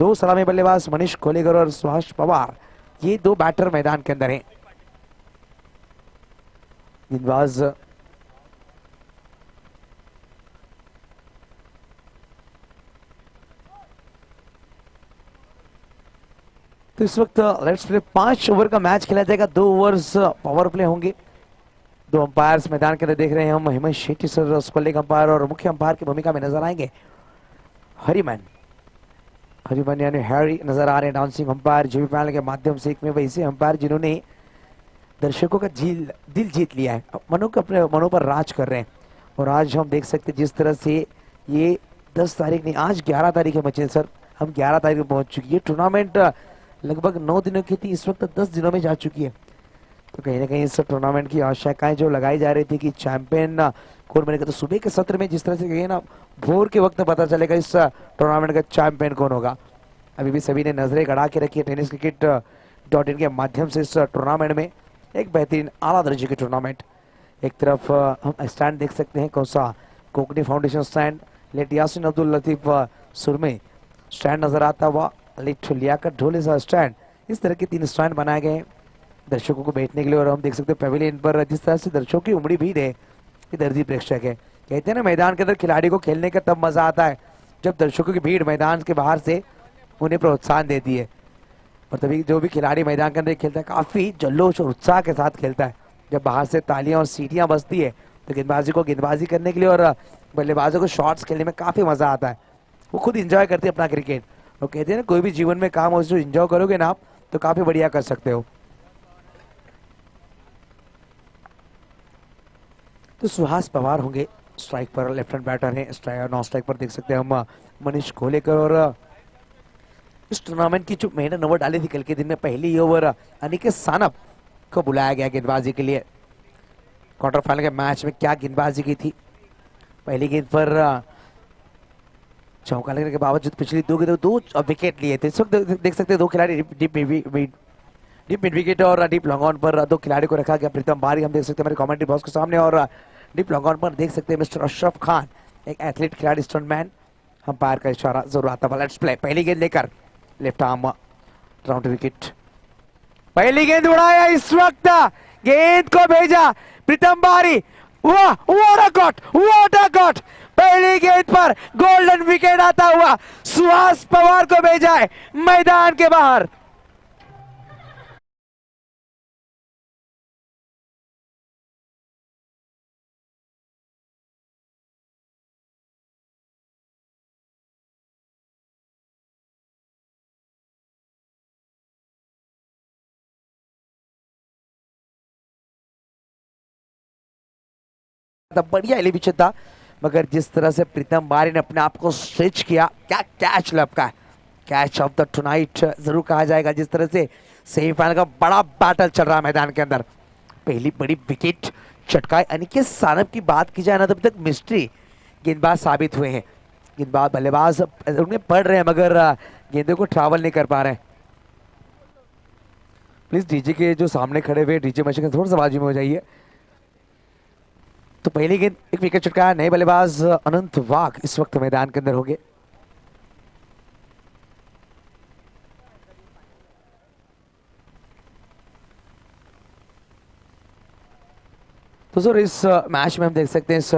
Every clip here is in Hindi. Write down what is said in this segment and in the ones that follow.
दो सलामी बल्लेबाज मनीष कोलेकर और सुभाष पवार, ये दो बैटर मैदान के अंदर हैं। गेंदबाज तो इस वक्त लेट्स प्ले 5 ओवर का मैच खेला जाएगा। 2 ओवर्स पावर प्ले होंगे। दो अंपायर्स मैदान के अंदर देख रहे हैं हम, Hemant Shetty sir scrolling umpire और मुख्य अंपायर की भूमिका में नजर आएंगे हरिमन यानी हैरी नजर आ रहे हैं। डांसिंग अंपायर जीवी पैनल के माध्यम से एक में वैसे अंपायर जिन्होंने दर्शकों का दिल जीत लिया है, मनों को अपने मनों पर राज कर रहे हैं। और आज हम देख सकते हैं जिस तरह से ये 10 तारीख नहीं, आज 11 तारीख है बच्चे सर, हम 11 तारीख में पहुंच चुकी है। टूर्नामेंट लगभग 9 दिनों की थी, इस वक्त 10 दिनों में जा चुकी है। तो कहीं ना कहीं इस टूर्नामेंट की आशंकाएं जो लगाई जा रही थी कि चैंपियन कौन बनेगा, तो सुबह के सत्र में जिस तरह से कहिए ना, भोर के वक्त में पता चलेगा इस टूर्नामेंट का चैंपियन कौन होगा। अभी भी सभी ने नजरें गड़ा के रखी है tenniscricket.in के माध्यम से इस टूर्नामेंट में। एक बेहतरीन आला दर्जे की टूर्नामेंट। एक तरफ हम स्टैंड देख सकते हैं, कौन सा Kokni foundation stand, late Yasin Abdul Latif Surme stand नजर आता हुआ, लेट लियाकत ढोले सा स्टैंड। इस तरह के 3 स्टैंड बनाए गए हैं दर्शकों को बैठने के लिए। और हम देख सकते हैं पेविलियन पर जिस तरह से दर्शकों की उमड़ी भीड़ है, ये दर्जी प्रेक्षक है। कहते हैं ना, मैदान के अंदर खिलाड़ी को खेलने का तब मजा आता है जब दर्शकों की भीड़ मैदान के बाहर से उन्हें प्रोत्साहन देती है। और तभी जो भी खिलाड़ी मैदान के अंदर खेलता है काफी जल्लोश और उत्साह के साथ खेलता है। जब बाहर से तालियां और सीटियां बजती है तो गेंदबाजी को गेंदबाजी करने के लिए और बल्लेबाजों को शॉट्स खेलने में काफी मजा आता है। वो खुद इंजॉय करते हैं अपना क्रिकेट। वो कहते हैं ना, कोई भी जीवन में काम हो जो इंजॉय करोगे ना आप, तो काफी बढ़िया कर सकते हो। तो सुहास पवार होंगे स्ट्राइक पर, लेफ्ट हैंड बैटर हैं। नॉन स्ट्राइक पर देख सकते हैं हम मनीष कोलेकर। और इस टूर्नामेंट की जो मैंने नंबर डाली थी कल के दिन में, पहली ओवर अनिकेत सानप को बुलाया गया गेंदबाजी के लिए। क्वार्टर फाइनल के मैच में क्या गेंदबाजी की थी, पहली गेंद पर चौका लगने के बावजूद पिछली 2 गेंदों 2 विकेट लिए थे। इस वक्त देख सकते हैं 2 खिलाड़ी डीप मिड विकेट और डीप लॉन्ग ऑन पर 2 खिलाड़ी को रखा गया। प्रीतम बारी हम देख सकते हैं हमारे कमेंट्री बॉक्स के सामने, और डीप लॉन्ग ऑन पर देख सकते हैं मिस्टर अशरफ खान, एक एथलीट खिलाड़ी, स्टंटमैन। अंपायर का इशारा जरूर आता है। Let's play. पहली गेंद लेकर लेफ्ट आर्म राउंड विकेट, पहली गेंद उड़ाया, इस वक्त गेंद को भेजा प्रीतम बारी। वाह, व्हाट अ कट, पहली गेंद पर गोल्डन विकेट आता हुआ सुहास पवार को भेजा है मैदान के बाहर। बढ़िया एलिवेशन था, मगर जिस तरह से प्रीतम बारी ने अपने आप को स्ट्रेच किया, क्या कैच लपका है, कैच ऑफ द टुनाइट जरूर कहा जाएगा। जिस तरह से सेमीफाइनल का बड़ा बैटल चल रहा है मैदान के अंदर, पहली बड़ी विकेट चटकाए अनिकेत सानप की बात की जाए ना, तो अभी तक मिस्ट्री गेंदबाज साबित हुए हैं। गेंदबाज बल्लेबाज उन्हें पढ़ रहे हैं मगर गेंदों को ट्रैवल नहीं कर पा रहे हैं। प्लीज डीजे के जो सामने खड़े हुए डीजे मशीन थोड़ा सा बाजू में हो जाइए। तो पहली गेंद एक विकेट चटकाया, नए बल्लेबाज अनंत वाघ इस वक्त मैदान के अंदर होंगे। तो सर इस मैच में हम देख सकते हैं इस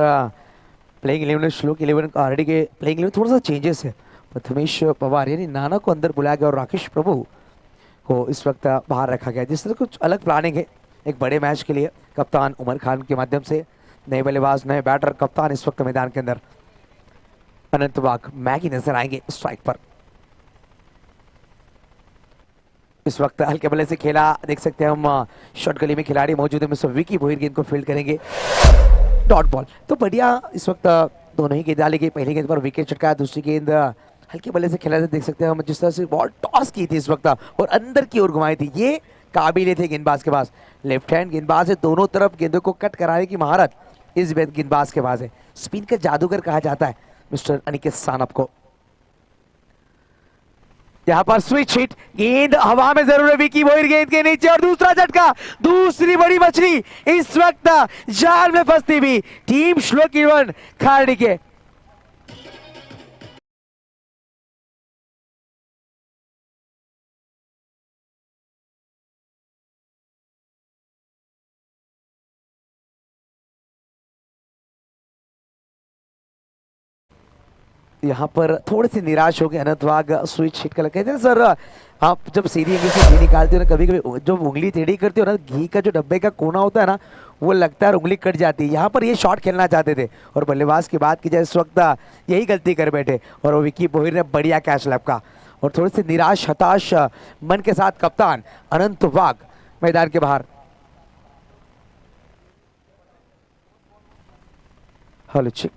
प्लेइंग 11 श्लोक 11 ऑलरेडी के प्लेइंग 11 थोड़ा सा चेंजेस है। प्रथमेश पवार यानी नाना को अंदर बुलाया गया और राकेश प्रभु को इस वक्त बाहर रखा गया। जिस तरह कुछ अलग प्लानिंग है एक बड़े मैच के लिए। कप्तान उमर खान के माध्यम से नए बल्लेबाज, नए बैटर, कप्तान इस वक्त मैदान के अंदर। अनंत वाघ मैगी नजर आएंगे स्ट्राइक पर। इस वक्त हल्के बल्ले से खेला, देख सकते हैं हम शॉर्ट गली में खिलाड़ी मौजूद है, मिस्टर विकी भोईर गेंद को फील्ड करेंगे, डॉट बॉल। तो बढ़िया इस वक्त दोनों ही गेंद डाली गई। पहली गेंद पर विकेट चटकाया, दूसरी गेंद हल्के बल्ले से खेला, देख सकते हैं हम जिस तरह से बॉल टॉस की थी इस वक्त और अंदर की ओर घुमाई थी। ये काबिल थे गेंदबाज के पास, लेफ्ट हैंड गेंदबाज है, दोनों तरफ गेंदों को कट कराने की महारत इस गेंदबाज के पास है। स्पिन का जादूगर कहा जाता है मिस्टर अनिकेत सानप को। यहां पर स्विच हिट, गेंद हवा में जरूर है, विकी भोईर गेंद के नीचे और दूसरा झटका, दूसरी बड़ी मछली इस वक्त जाल में फंसती हुई टीम श्लोक 11 खारडी के। यहाँ पर थोड़े से निराश हो गए अनंत वाघ स्विच हिट कर कहते हैं सर आप जब सीधी अंगली से घी निकालते हो ना कभी कभी जो उंगली टेढ़ी करते हो ना घी का जो डब्बे का कोना होता है ना वो लगता है उंगली कट जाती है। यहाँ पर ये शॉट खेलना चाहते थे और बल्लेबाज की बात की जाए इस वक्त यही गलती कर बैठे और वो विकी बोहिर ने बढ़िया कैच लपका और थोड़े से निराश हताश मन के साथ कप्तान अनंत वाघ मैदान के बाहर। हेलो चिक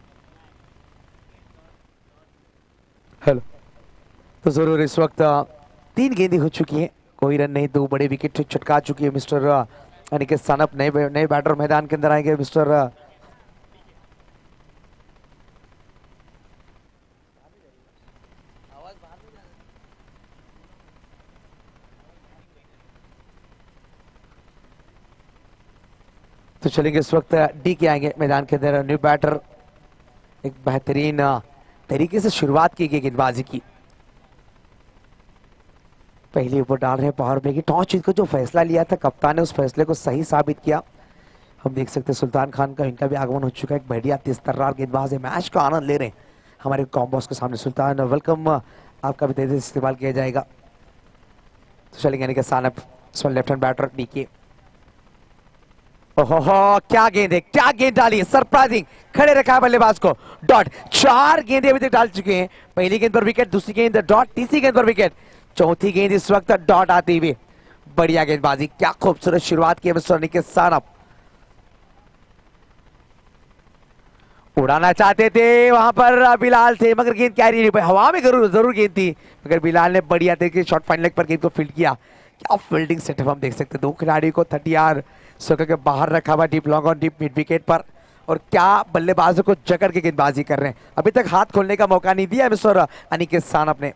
हेलो तो जरूर इस वक्त 3 गेंदें हो चुकी हैं, कोई रन नहीं, 2 बड़े विकेट चटका चुकी है मिस्टर अनिकेत सानप। नए बैटर मैदान के अंदर आएंगे मिस्टर तो चलेंगे इस वक्त डी के आएंगे मैदान के अंदर। न्यू बैटर, एक बेहतरीन तरीके से शुरुआत की गई गेंदबाजी की। पहले ऊपर डाल रहे हैं पावर प्ले की। टॉस जीत को जो फैसला लिया था कप्तान ने उस फैसले को सही साबित किया। हम देख सकते हैं सुल्तान खान का इनका भी आगमन हो चुका है। एक बढ़िया तेज तर्रार गेंदबाज है, मैच का आनंद ले रहे हैं हमारे कॉम्बोस के सामने। सुल्तान वेलकम, आपका भी तेजी से इस्तेमाल किया जाएगा। तो चलेंगे अनिकेत सानप, इस लेफ्ट हैंड बैटर डीके। ओहो क्या गेंद है, क्या गेंद डाली है, सरप्राइजिंग, खड़े रखा है बल्लेबाज को। डॉट, 4 गेंदें अभी तक डाल चुके हैं। पहली गेंद पर विकेट, दूसरी गेंद डॉट, तीसरी गेंद पर विकेट, चौथी गेंद इस वक्त डॉट आती हुई। बढ़िया गेंदबाजी, क्या खूबसूरत शुरुआत की मिस्टर अनिकेत सानप। उड़ाना चाहते थे, वहां पर बिलाल थे मगर गेंद कैरी नहीं पाई। हवा में जरूर गेंद थी मगर बिलाल ने बढ़िया तरीके शॉर्ट फाइन लेग पर गेंद को फील्ड किया। क्या फील्डिंग सेटअप हम देख सकते हैं। 2 खिलाड़ी को 30 यार्ड सर्कल के बाहर रखा हुआ, deep long on deep mid wicket पर, और क्या बल्लेबाजों को जकड़ के गेंदबाजी कर रहे हैं। अभी तक हाथ खोलने का मौका नहीं दिया मिस्टर अनिकेत सानप ने।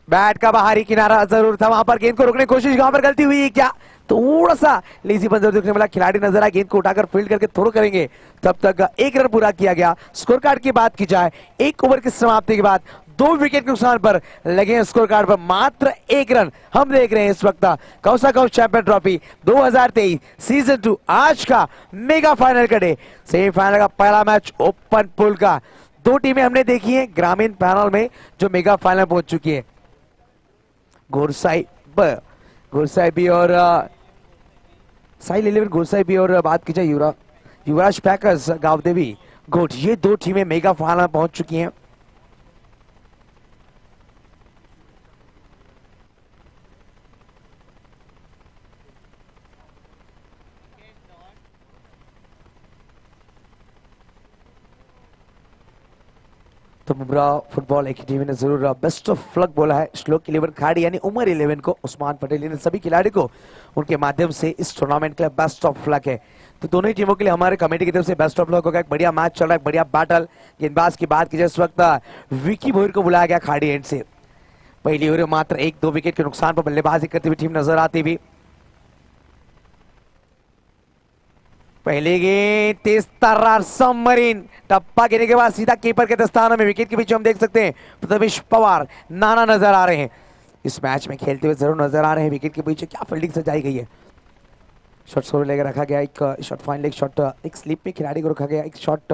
बैट का बाहरी किनारा जरूर था, वहां पर गेंद को रोकने की कोशिश, वहां पर गलती हुई। क्या थोड़ा सा लेजी बंजर दिखने वाला खिलाड़ी नजर आया, गेंद को उठाकर फील्ड करके थ्रो करेंगे। तब तक 1 रन पूरा किया गया। स्कोर कार्ड की बात की जाए, 1 ओवर की समाप्ति के बाद 2 विकेट के नुकसान पर लगे हैं स्कोर कार्ड पर मात्र 1 रन। हम देख रहे हैं इस वक्त कौसा कप चैंपियन ट्रॉफी 2023 सीजन 2 आज का मेगा फाइनल का डे। सेमीफाइनल का पहला मैच ओपन पूल का। 2 टीमें हमने देखी है ग्रामीण पैनल में जो मेगा फाइनल पहुंच चुकी है। गोरसाई भी और साइल 11 गोरसाई भी और बात की जाए युवराज पैकर्स गांवदेवी गोट, ये 2 टीमें मेगा फाइनल पहुंच चुकी हैं। तो मुब्रा फुटबॉल एकेडमी ने जरूर बेस्ट ऑफ लक बोला है श्लोक 11 खिलाड़ी यानी उमर 11 को, उस्मान पटेल ने सभी खिलाड़ी को उनके माध्यम से इस टूर्नामेंट के लिए बेस्ट ऑफ लक है। तो दोनों ही टीमों के लिए हमारे कमेटी की तरफ से बेस्ट ऑफ लक होगा। एक बढ़िया मैच चल रहा है, बढ़िया बैटल। गेंदबाज की बात की जाए इस वक्त विकी बोहिर को बुलाया गया खाड़ी एंड से। पहली ओवर मात्र 1-2 विकेट के नुकसान पर बल्लेबाजी करती हुई टीम नजर आती हुई। पहले गेंद तेज तर्रार सबमरीन, टप्पा गिरने के बाद सीधा कीपर के दस्ताने में। विकेट के पीछे हम देख सकते हैं प्रथमेश पवार नाना नजर आ रहे हैं, इस मैच में खेलते हुए जरूर नजर आ रहे हैं। विकेट के पीछे क्या फील्डिंग सजाई गई है। शॉट स्कोर लेकर रखा गया, एक शॉट फाइन लेग शॉट, एक स्लिप में खिलाड़ी को रखा गया, एक शॉट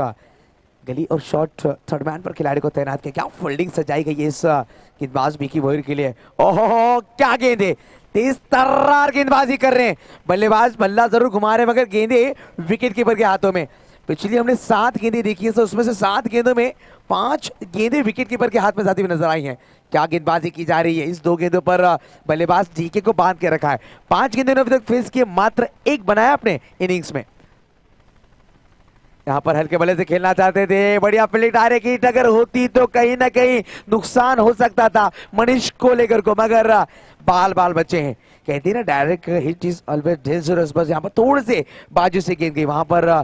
गली और शॉट थर्ड मैन पर खिलाड़ी को तैनात किया। क्या फील्डिंग सजाई गई है इस गेंदबाज विकी बोहिर के लिए। ओहो क्या गेंद है, तेज तर्रार गेंदबाजी कर रहे हैं बल्लेबाज। बल्ला जरूर घुमा रहे हैं मगर गेंदे विकेट कीपर के हाथों में। पिछली हमने 7 गेंदें देखी है, तो उसमें से 7 गेंदों में 5 गेंदें विकेट कीपर के हाथ में जाती हुई नजर आई हैं। क्या गेंदबाजी की जा रही है। इस 2 गेंदों पर बल्लेबाज डीके को बांध के रखा है। 5 गेंदों ने अभी तक फेस किए, मात्र 1 बनाया अपने इनिंग्स में। यहाँ पर हल्के बल्ले से खेलना चाहते थे, बढ़िया फील्डिंग, डायरेक्ट हिट अगर होती तो कहीं ना कहीं नुकसान हो सकता था मनीष को लेकर को, मगर बाल बचे हैं। कहते हैं ना direct hit is always dangerous. बस यहाँ पर थोड़े से बाजू से गेंद गई, वहां पर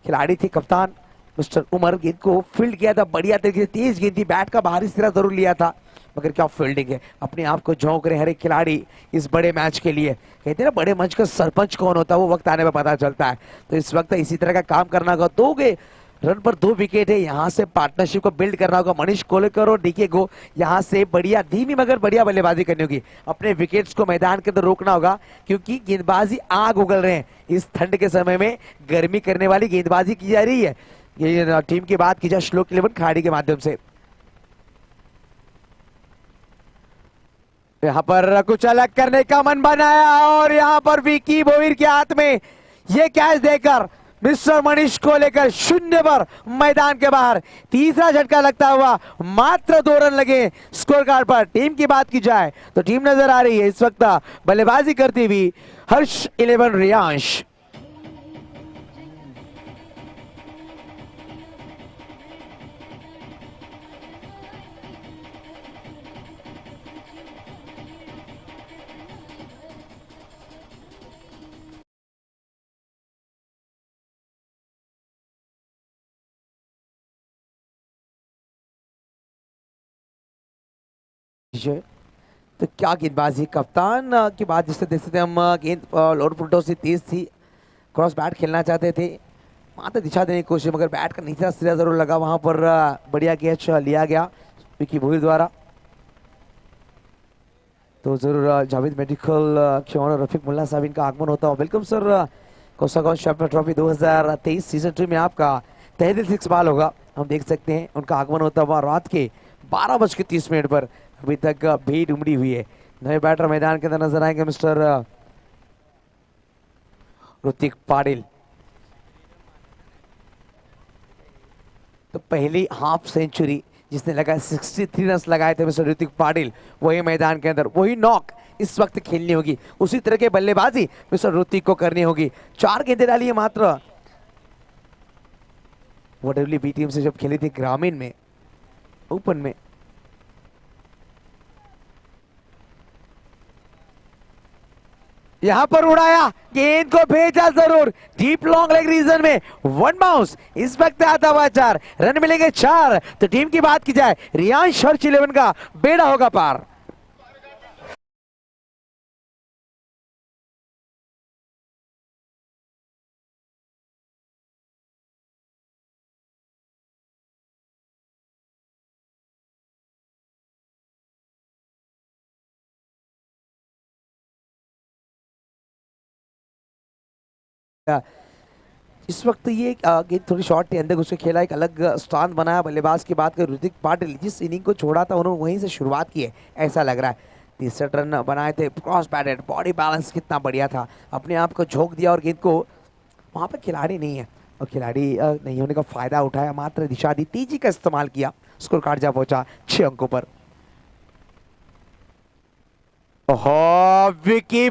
खिलाड़ी थे कप्तान मिस्टर उमर, गेंद को फील्ड किया था बढ़िया तरीके से। तेज गेंद थी, बैट का बाहरी सिरा जरूर लिया था मगर क्या फील्डिंग है। अपने आप को झोंक रहे हर एक खिलाड़ी इस बड़े मैच के लिए। कहते हैं ना बड़े मंच का सरपंच कौन होता है वो वक्त आने पर पता चलता है। तो इस वक्त इसी तरह का काम करना होगा। 2 रन पर 2 विकेट है, यहाँ से पार्टनरशिप को बिल्ड करना होगा मनीष कोलेकर और डीके को। यहाँ से बढ़िया धीमी मगर बढ़िया बल्लेबाजी करनी होगी, अपने विकेट्स को मैदान के अंदर रोकना होगा क्योंकि गेंदबाजी आग उगल रहे हैं। इस ठंड के समय में गर्मी करने वाली गेंदबाजी की जा रही है। ये टीम की बात की जाए श्लोक 11 खिलाड़ी के माध्यम से, यहाँ पर कुछ अलग करने का मन बनाया और यहाँ पर विकी भोईर के हाथ में ये कैच देकर मिस्टर मनीष को लेकर 0 पर मैदान के बाहर। तीसरा झटका लगता हुआ मात्र 2 रन लगे स्कोर कार्ड पर। टीम की बात की जाए तो टीम नजर आ रही है इस वक्त बल्लेबाजी करती हुई हर्ष 11 रियांश। तो क्या गेंदबाजी, कप्तान की बात जिससे देख सकते हैं हम, गेंद लोअर फुटो से तेज थी, क्रॉस बैट खेलना चाहते थे, मात्र दिशा देने की कोशिश, मगर बैट का नीचा सिरा जरूर लगा वहां पर। बढ़िया कैच लिया गया विकी भोईर द्वारा। तो जरूर जावेद मेडिकल के ओनर रफीक मुल्ला साहब इनका आगमन होता है। Welcome sir, Kosgaon champion trophy 2023 season 2 में आपका तहे दिल से इकबाल होगा। हम देख सकते हैं उनका आगमन होता हुआ रात के 12:30 पर। अभी तक भीड़ उमड़ी हुई है। नए बैटर मैदान के अंदर नजर आएंगे मिस्टर ऋतिक पाटिल। तो पहली हाफ सेंचुरी जिसने लगाया 63 रन लगाए थे मिस्टर ऋतिक पाटिल, वही मैदान के अंदर वही नॉक इस वक्त खेलनी होगी, उसी तरह के बल्लेबाजी मिस्टर ऋतिक को करनी होगी। 4 गेंदें डाली है मात्र। WWB टीम से जब खेली थी ग्रामीण में, ओपन में, यहां पर उड़ाया, गेंद को भेजा जरूर डीप लॉन्ग लेग रीजन में, 1 बाउंस इस वक्त आता हुआ 4 रन मिलेंगे 4। तो टीम की बात की जाए रियांश हर्ष 11 का बेड़ा होगा पार। इस वक्त ये गेंद थोड़ी शॉर्ट थी, अंदर घुस खेला, एक अलग स्थान बनाया। बल्लेबाज की बात करें ऋतिक पाटिल, जिस इनिंग को छोड़ा था उन्होंने वहीं से शुरुआत की है ऐसा लग रहा है। 63 रन बनाए थे, क्रॉस बैटेड, बॉडी बैलेंस कितना बढ़िया था, अपने आप को झोंक दिया और गेंद को, वहां पर खिलाड़ी नहीं है और खिलाड़ी नहीं होने का फायदा उठाया, मात्र दिशा दी, तेजी का इस्तेमाल किया, स्कोर कार्ड जा पहुंचा 6 अंकों पर। विकी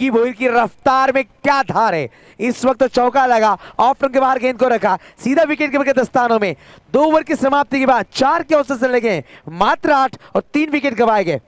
भोईर की रफ्तार में क्या धार है। इस वक्त तो चौका लगा, ऑफ रन के बाहर गेंद को रखा, सीधा विकेट के दस्तानों में। 2 ओवर की समाप्ति के बाद 4 के औसत से लगे मात्र 8 और 3 विकेट गंवाए गए।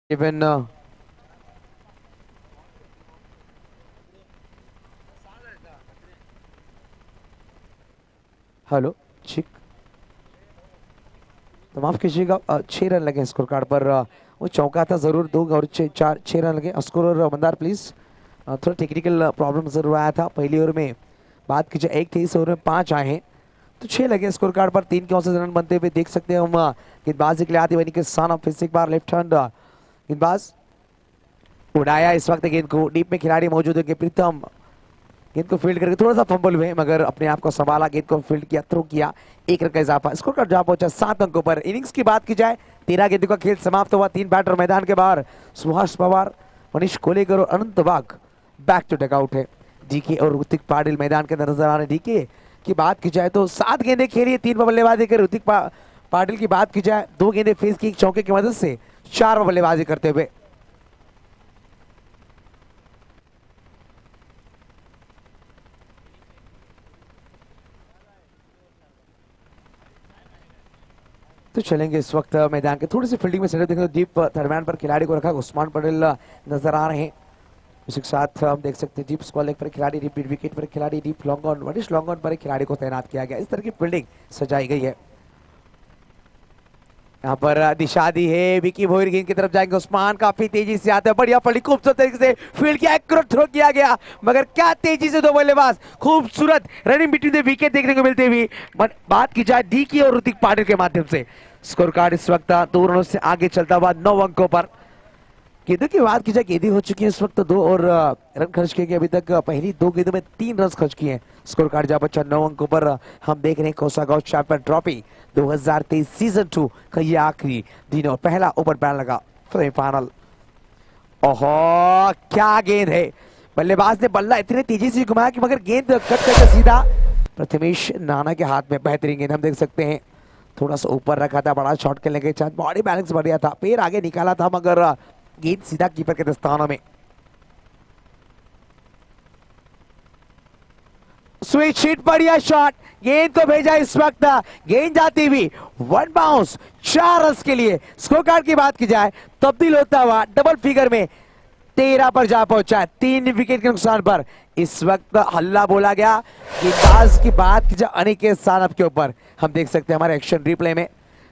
इवन हेलो चिक, तो माफ कीजिएगा, 6 रन लगे स्कोर कार्ड पर। वो चौका था जरूर, 2 और 6 रन लगे। स्कोर मंदार प्लीज, थोड़ा टेक्निकल प्रॉब्लम जरूर आया था पहली ओवर में। बात कीजिए 1 थे, इस ओवर में 5 आए हैं, तो 6 लगे स्कोर कार्ड पर। 3 के औसत रन बनते हुए देख सकते हैं हम। गेंदबाजी के लिए आती बनी के सन ऑफ, फिर से एक बार लेफ्ट हैंड गेंदबाज उड़ाया इस वक्त गेंद को, डीप में खिलाड़ी मौजूद है प्रीतम, गेंद को फील्ड करके थोड़ा सा फंबल हुए मगर अपने आप को संभाला, गेंद को फील्ड किया, थ्रो किया, 1 रन का इजाफा, स्कोर कार्ड जा पहुंचा 7 अंकों पर। इनिंग्स की बात की जाए 13 गेंदों का खेल समाप्त हुआ, 3 बैटर मैदान के बाहर, सुभाष पवार, मनीष कोलेकर और अनंत वाघ बैक टू डगआउट है। डीके और ऋतिक पाटिल मैदान के अंदर नजर आ रहे हैं। डीके की बात की जाए तो 7 गेंदें खेली, 3 पर बल्लेबाजी कर। ऋतिक पाटिल की बात की जाए 2 गेंदें फेस की, 1 चौके की मदद से 4 पर बल्लेबाजी करते हुए। तो चलेंगे इस वक्त मैदान के थोड़ी सी फील्डिंग में सेटअप देखें तो दीप थर्डमैन पर खिलाड़ी को रखा, उस्मान पटेल नजर आ रहे हैं। उसी के साथ हम देख सकते हैं डीप स्क्वायर लेग पर खिलाड़ी, डीप विकेट पर खिलाड़ी, डीप लॉन्ग ऑन, वरिष्ठ लॉन्ग ऑन पर खिलाड़ी को तैनात किया गया। इस तरह की फील्डिंग सजाई गई है। यहाँ पर दिशा दी है, विकी भोईर गेंद की तरफ जाएंगे, उस्मान काफी तेजी से आते हैं, बढ़िया फील्डिंग खूबसूरत तरीके से फील्ड किया, थ्रो किया गया, मगर क्या तेजी से दो बल्लेबाज, खूबसूरत रनिंग बिटवीन द विकेट देखने को मिलते हुए। बात की जाए डी की और ऋतिक पाटिल के माध्यम से स्कोर कार्ड इस वक्त 2 रनों से आगे चलता हुआ 9 अंकों पर। गेंदों की बात की जाए, गेंदें हो चुकी है इस वक्त 2 और रन खर्च किए गए अभी तक। पहली 2 गेंदों में 3 रन खर्च किए हैं। स्कोर कार्ड जहां पर 9 अंकों पर हम देख रहे हैं कोसागांव चैंपियन ट्रॉफी 2023 सीजन 2 का ये आखिरी दिन और पहला ओवर बैन लगा सेमीफाइनल। ओहो क्या गेंद है, बल्लेबाज ने बल्ला इतनी तेजी से घुमाया कि मगर गेंद कट करके सीधा प्रथमेश नाना के हाथ में। बेहतरीन गेंद हम देख सकते हैं, थोड़ा सा ऊपर रखा था, बड़ा शॉट खेलने के चांस, बॉडी बैलेंस बढ़िया था, पैर आगे निकाला था, मगर गेंद सीधा कीपर के दस्तानों में। स्विच हिट, बढ़िया शॉट, गेंद को भेजा इस वक्त, गेंद जाती हुई 1 बाउंस 4 रन के लिए। स्कोर कार्ड की बात की जाए, तब्दील होता हुआ डबल फिगर में 13 पर जा पहुंचा है, 3 विकेट के नुकसान पर। इस वक्त हल्ला बोला गया। गेंदबाज की बात की जाए अनिकेत सानप के ऊपर, हम देख सकते हैं हमारे एक्शन रिप्ले में,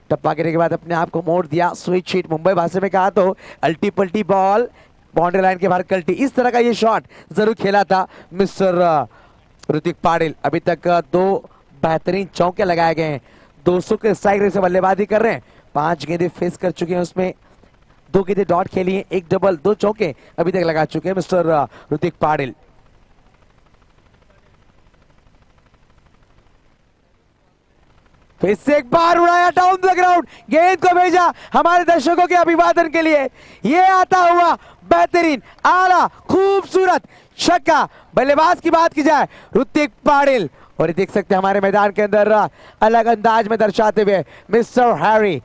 टप्पा गिरने के बाद अपने आप को मोड़ दिया, स्विच हिट, मुंबई भाषा में कहा तो अल्टी पल्टी बॉल, बाउंड्री लाइन के बाहर कल्टी, इस तरह का ये शॉट जरूर खेला था मिस्टर ऋतिक पाटिल। अभी तक 2 बेहतरीन चौके लगाए गए हैं, 200 के स्ट्राइक रेट से बल्लेबाजी कर रहे हैं, 5 गेंदें फेस कर चुके हैं, उसमें 2 गेंदें डॉट खेली हैं, 1 डबल, 2 चौके अभी तक लगा चुके हैं मिस्टर ऋतिक पाटिल। फिर से एक बार उड़ाया डाउन द ग्राउंड, गेंद को भेजा हमारे दर्शकों के अभिवादन के लिए। ये आता हुआ बेहतरीन आला खूबसूरत छक्का। बल्लेबाज की बात की जाए ऋतिक पाटिल, और देख सकते हैं हमारे मैदान के अंदर अलग अंदाज में दर्शाते हुए मिस्टर हैरी।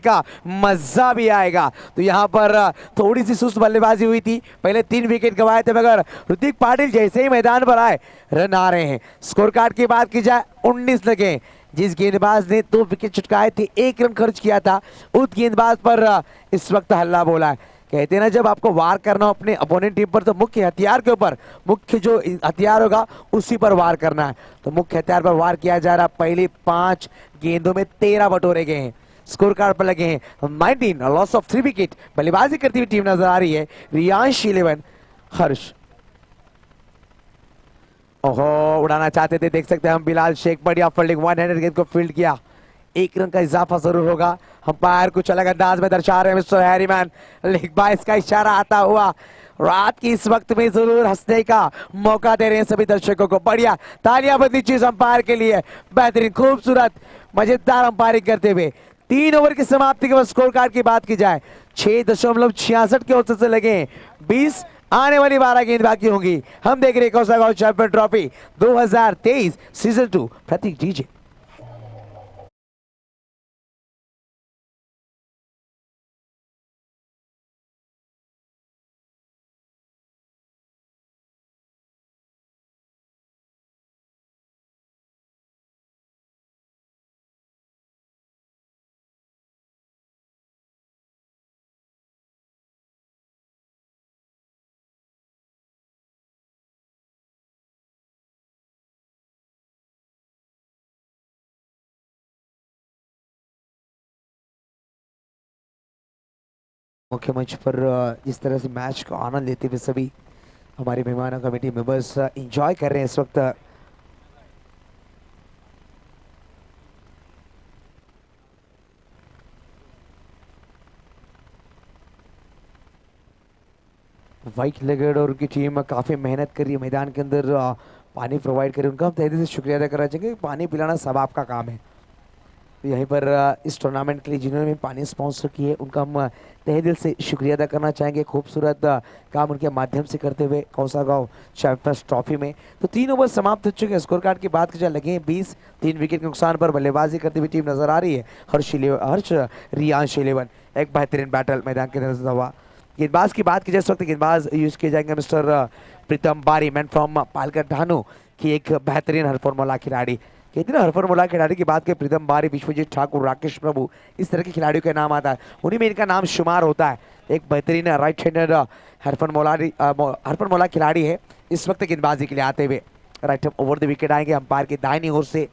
का मजा भी आएगा। तो यहां पर थोड़ी सी सुस्त बल्लेबाजी हुई थी, पहले 3 विकेट गंवाए थे, मगर ऋतिक पाटिल जैसे ही मैदान पर आए रन आ रहे हैं। स्कोर कार्ड की बात की जाए 19 लगे, जिस गेंदबाज ने 2 विकेट चुटकाए थे, 1 रन खर्च किया था, उस गेंदबाज पर इस वक्त हल्ला बोला है। कहते हैं ना, जब आपको वार करना हो अपने अपोनेंट टीम पर, तो मुख्य हथियार के ऊपर, मुख्य जो हथियार होगा उसी पर वार करना है। तो मुख्य हथियार पर वार किया जा रहा। पहली 5 गेंदों में 13 बटोरे गए हैं। स्कोर कार्ड पर लगे हैं 19, लॉस ऑफ 3 विकेट। बल्लेबाजी करती हुई टीम नजर आ रही है रियांश 11, हर्ष। ओहो उड़ाना चाहते थे, देख सकते हैं हम बिलाल शेख, बढ़िया फील्डिंग, 1 हैंडेड गेंद को फील्ड किया, 1 रन का इजाफा जरूर होगा। अंपायर कुछ अलग अंदाज में दर्शा रहे हैं मिस्टर हैरीमैन, लेग बाइस का इशारा आता हुआ। रात की इस वक्त में जरूर हंसने का मौका दे रहे हैं सभी दर्शकों को। बढ़िया तालियां बंदी चीज अंपायर के लिए, बेहतरीन खूबसूरत मजेदार अंपायरिंग करते हुए। 3 ओवर की समाप्ति के बाद स्कोर कार्ड की बात की जाए 6.66 के औसत से लगे 20, आने वाली 12 गेंद बाकी होंगी। हम देख रहे हैं कोसागांव चैंपियन ट्रॉफी 2023 सीजन 2, प्रतीक डीजे। मुख्य मंच पर जिस तरह से मैच को आनंद लेते हुए सभी हमारे मेहमान कमेटी मेंबर्स एंजॉय कर रहे हैं इस वक्त। व्हाइट लेगेड और उनकी टीम काफी मेहनत कर रही है मैदान के अंदर, पानी प्रोवाइड कर रही है, उनका हम तहे दिल से शुक्रिया अदा करना चाहेंगे। पानी पिलाना सब आपका काम है। यहीं पर इस टूर्नामेंट के लिए जिन्होंने भी पानी स्पॉन्सर किए उनका हम तहे दिल से शुक्रिया अदा करना चाहेंगे। खूबसूरत काम उनके माध्यम से करते हुए कौसागांव चैंपियंस ट्रॉफी में। तो 3 ओवर समाप्त हो चुके हैं। स्कोर कार्ड की बात की जाए लगे हैं 20। 3 विकेट के नुकसान पर बल्लेबाजी करती हुई टीम नजर आ रही है हर्ष रियांश 11। एक बेहतरीन बैटल मैदान के अंदर हुआ। गेंदबाज की बात की जाए इस वक्त गेंदबाज यूज किए जाएंगे मिस्टर प्रीतम बारी, मैन फ्रॉम पालकर ढानू की एक बेहतरीन हर फॉर्मूला खिलाड़ी। कहते हैं हर फॉर्मूला खिलाड़ी की बात करें प्रीतम बारी, विश्वजीत ठाकुर, राकेश प्रभु, इस तरह के खिलाड़ियों का नाम आता है, उन्हीं में इनका नाम शुमार होता है। एक बेहतरीन राइट हैंडर हरफनमौला खिलाड़ी है। इस वक्त गेंदबाजी के लिए आते हुए राइट ओवर द विकेट आएंगे अंपायर के दाहिनी ओर से।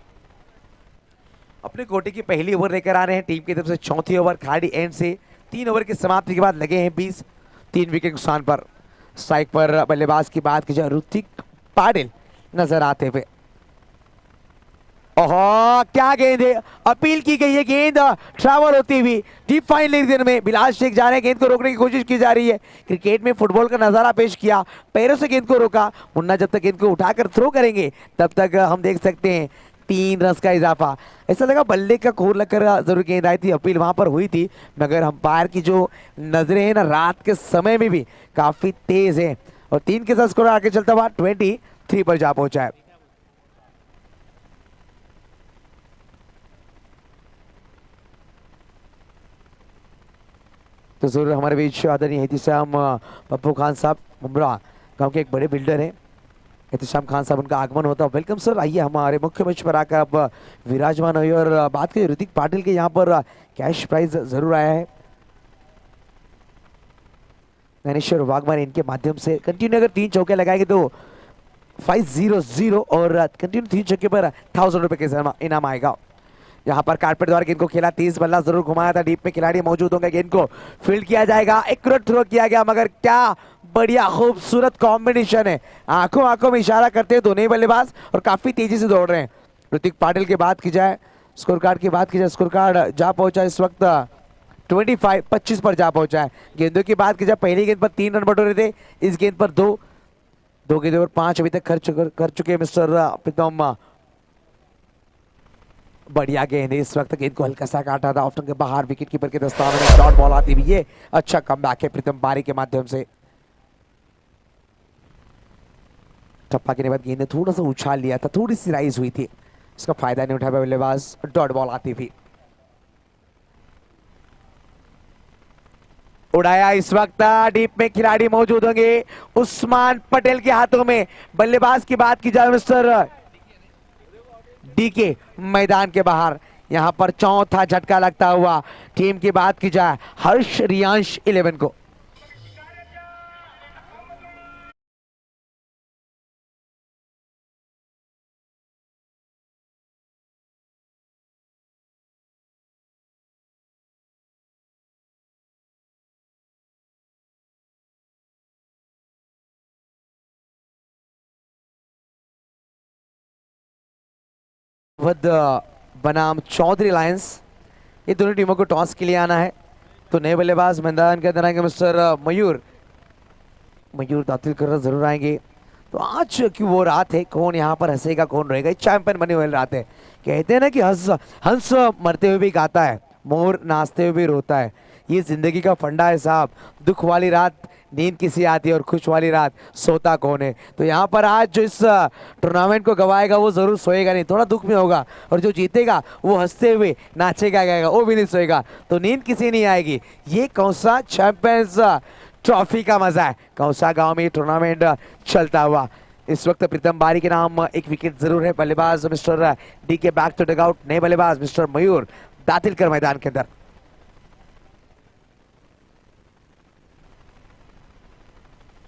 अपने कोटे की पहली ओवर लेकर आ रहे हैं टीम की तरफ से। चौथी ओवर खिलाड़ी एंड से 3 ओवर की समाप्ति के बाद लगे हैं 20। 3 विकेट नुकसान पर स्ट्राइक पर बल्लेबाज की बात की जाए ऋतिक पाटिल नजर आते हुए। ओहो क्या गेंद है, अपील की गई है, गेंद ट्रैवल होती हुई डीप फाइन लेग में बिलाल शेख जा रहे हैं, गेंद को रोकने की कोशिश की जा रही है। क्रिकेट में फुटबॉल का नजारा पेश किया, पैरों से गेंद को रोका। मुन्ना जब तक गेंद को उठाकर थ्रो करेंगे तब तक हम देख सकते हैं 3 रन का इजाफा। ऐसा लगा बल्ले का कोर लगकर जरूर गेंद आई थी, अपील वहां पर हुई थी, मगर अंपायर की जो नजरें हैं ना रात के समय में भी काफी तेज है और 3 के साथ स्कोर आगे चलता हुआ 23 पर जा पहुंचा है। तो जरूर हमारे बीच आदरणीय एहतिशाम पप्पू खान साहब मुमरा गांव के एक बड़े बिल्डर हैं, एहतिशाम खान साहब उनका आगमन होता है। वेलकम सर, आइए हमारे मुख्य मंच पर आकर अब विराजमान हुए। और बात करें ऋतिक पाटिल के, यहाँ पर कैश प्राइज जरूर आया है ज्ञानेश्वर वाघमारे इनके माध्यम से। कंटिन्यू अगर 3 चौके लगाएंगे तो 500 और कंटिन्यू 3 चौके पर 1000 रुपए के इनाम आएगा। यहाँ पर कारपेट द्वारा गेंद को खेला, 30 बल्ला जरूर घुमाया था, डीप में खिलाड़ी मौजूद होंगे, गेंद को फील्ड किया जाएगा, एक्यूरेट थ्रो किया गया, मगर क्या बढ़िया खूबसूरत कॉम्बिनेशन है। आंखों में इशारा करते हैं दोनों ही बल्लेबाज और काफी तेजी से दौड़ रहे हैं। ऋतिक पाटिल की बात की जाए, स्कोर कार्ड की बात की जाए, स्कोर कार्ड जा पहुंचा इस वक्त 25 पर जा पहुंचा है। गेंदों की बात की जाए, पहली गेंद पर 3 रन बटोरे थे, इस गेंद पर 2 गेंदों पर 5 अभी तक खर्च कर चुके मिस्टर प्रीतम। बढ़िया गेंद है, इस वक्त गेंद को हल्का सा काटा था ऑफ के बाहर, विकेट कीपर के दस्तानों में डॉट बॉल आती हुई, ये अच्छा कमबैक है प्रीतम बारी के माध्यम से। टप्पा के बाद गेंद ने थोड़ा सा उछाल लिया था, थोड़ी सी राइज हुई थी, इसका फायदा नहीं उठा बल्लेबाज, डॉट बॉल आती हुई। उड़ाया इस वक्त डीप में खिलाड़ी मौजूद होंगे उस्मान पटेल के हाथों में। बल्लेबाज की बात की जाए मिस्टर डीके मैदान के बाहर। यहां पर चौथा झटका लगता हुआ टीम की बात की जाए हर्ष रियांश 11 को। बनाम चौधरी लायंस, ये दोनों टीमों को टॉस के लिए आना है। तो नए बल्लेबाज मैदान के अंदर आएंगे मिस्टर मयूर दाखिल कर जरूर आएंगे। तो आज की वो रात है, कौन यहाँ पर हंसेगा कौन रहेगा, चैंपियन बने हुए रात है। कहते हैं ना कि हंस मरते हुए भी गाता है, मोर नाचते हुए भी रोता है। ये जिंदगी का फंडा है साहब, दुख वाली रात नींद किसी आती है और खुश वाली रात सोता कौन है। तो यहाँ पर आज जो इस टूर्नामेंट को गवाएगा वो जरूर सोएगा नहीं, थोड़ा दुख में होगा, और जो जीतेगा वो हंसते हुए नाचेगा गाएगा, वो भी नहीं सोएगा, तो नींद किसी नहीं आएगी। ये कौसा चैंपियंस ट्रॉफी का मजा है, कौसा गांव में टूर्नामेंट चलता हुआ। इस वक्त प्रीतम बारी के नाम एक विकेट जरूर है। बल्लेबाज mister DK back to dugout, नए बल्लेबाज मिस्टर मयूर दाखिल कर मैदान के अंदर।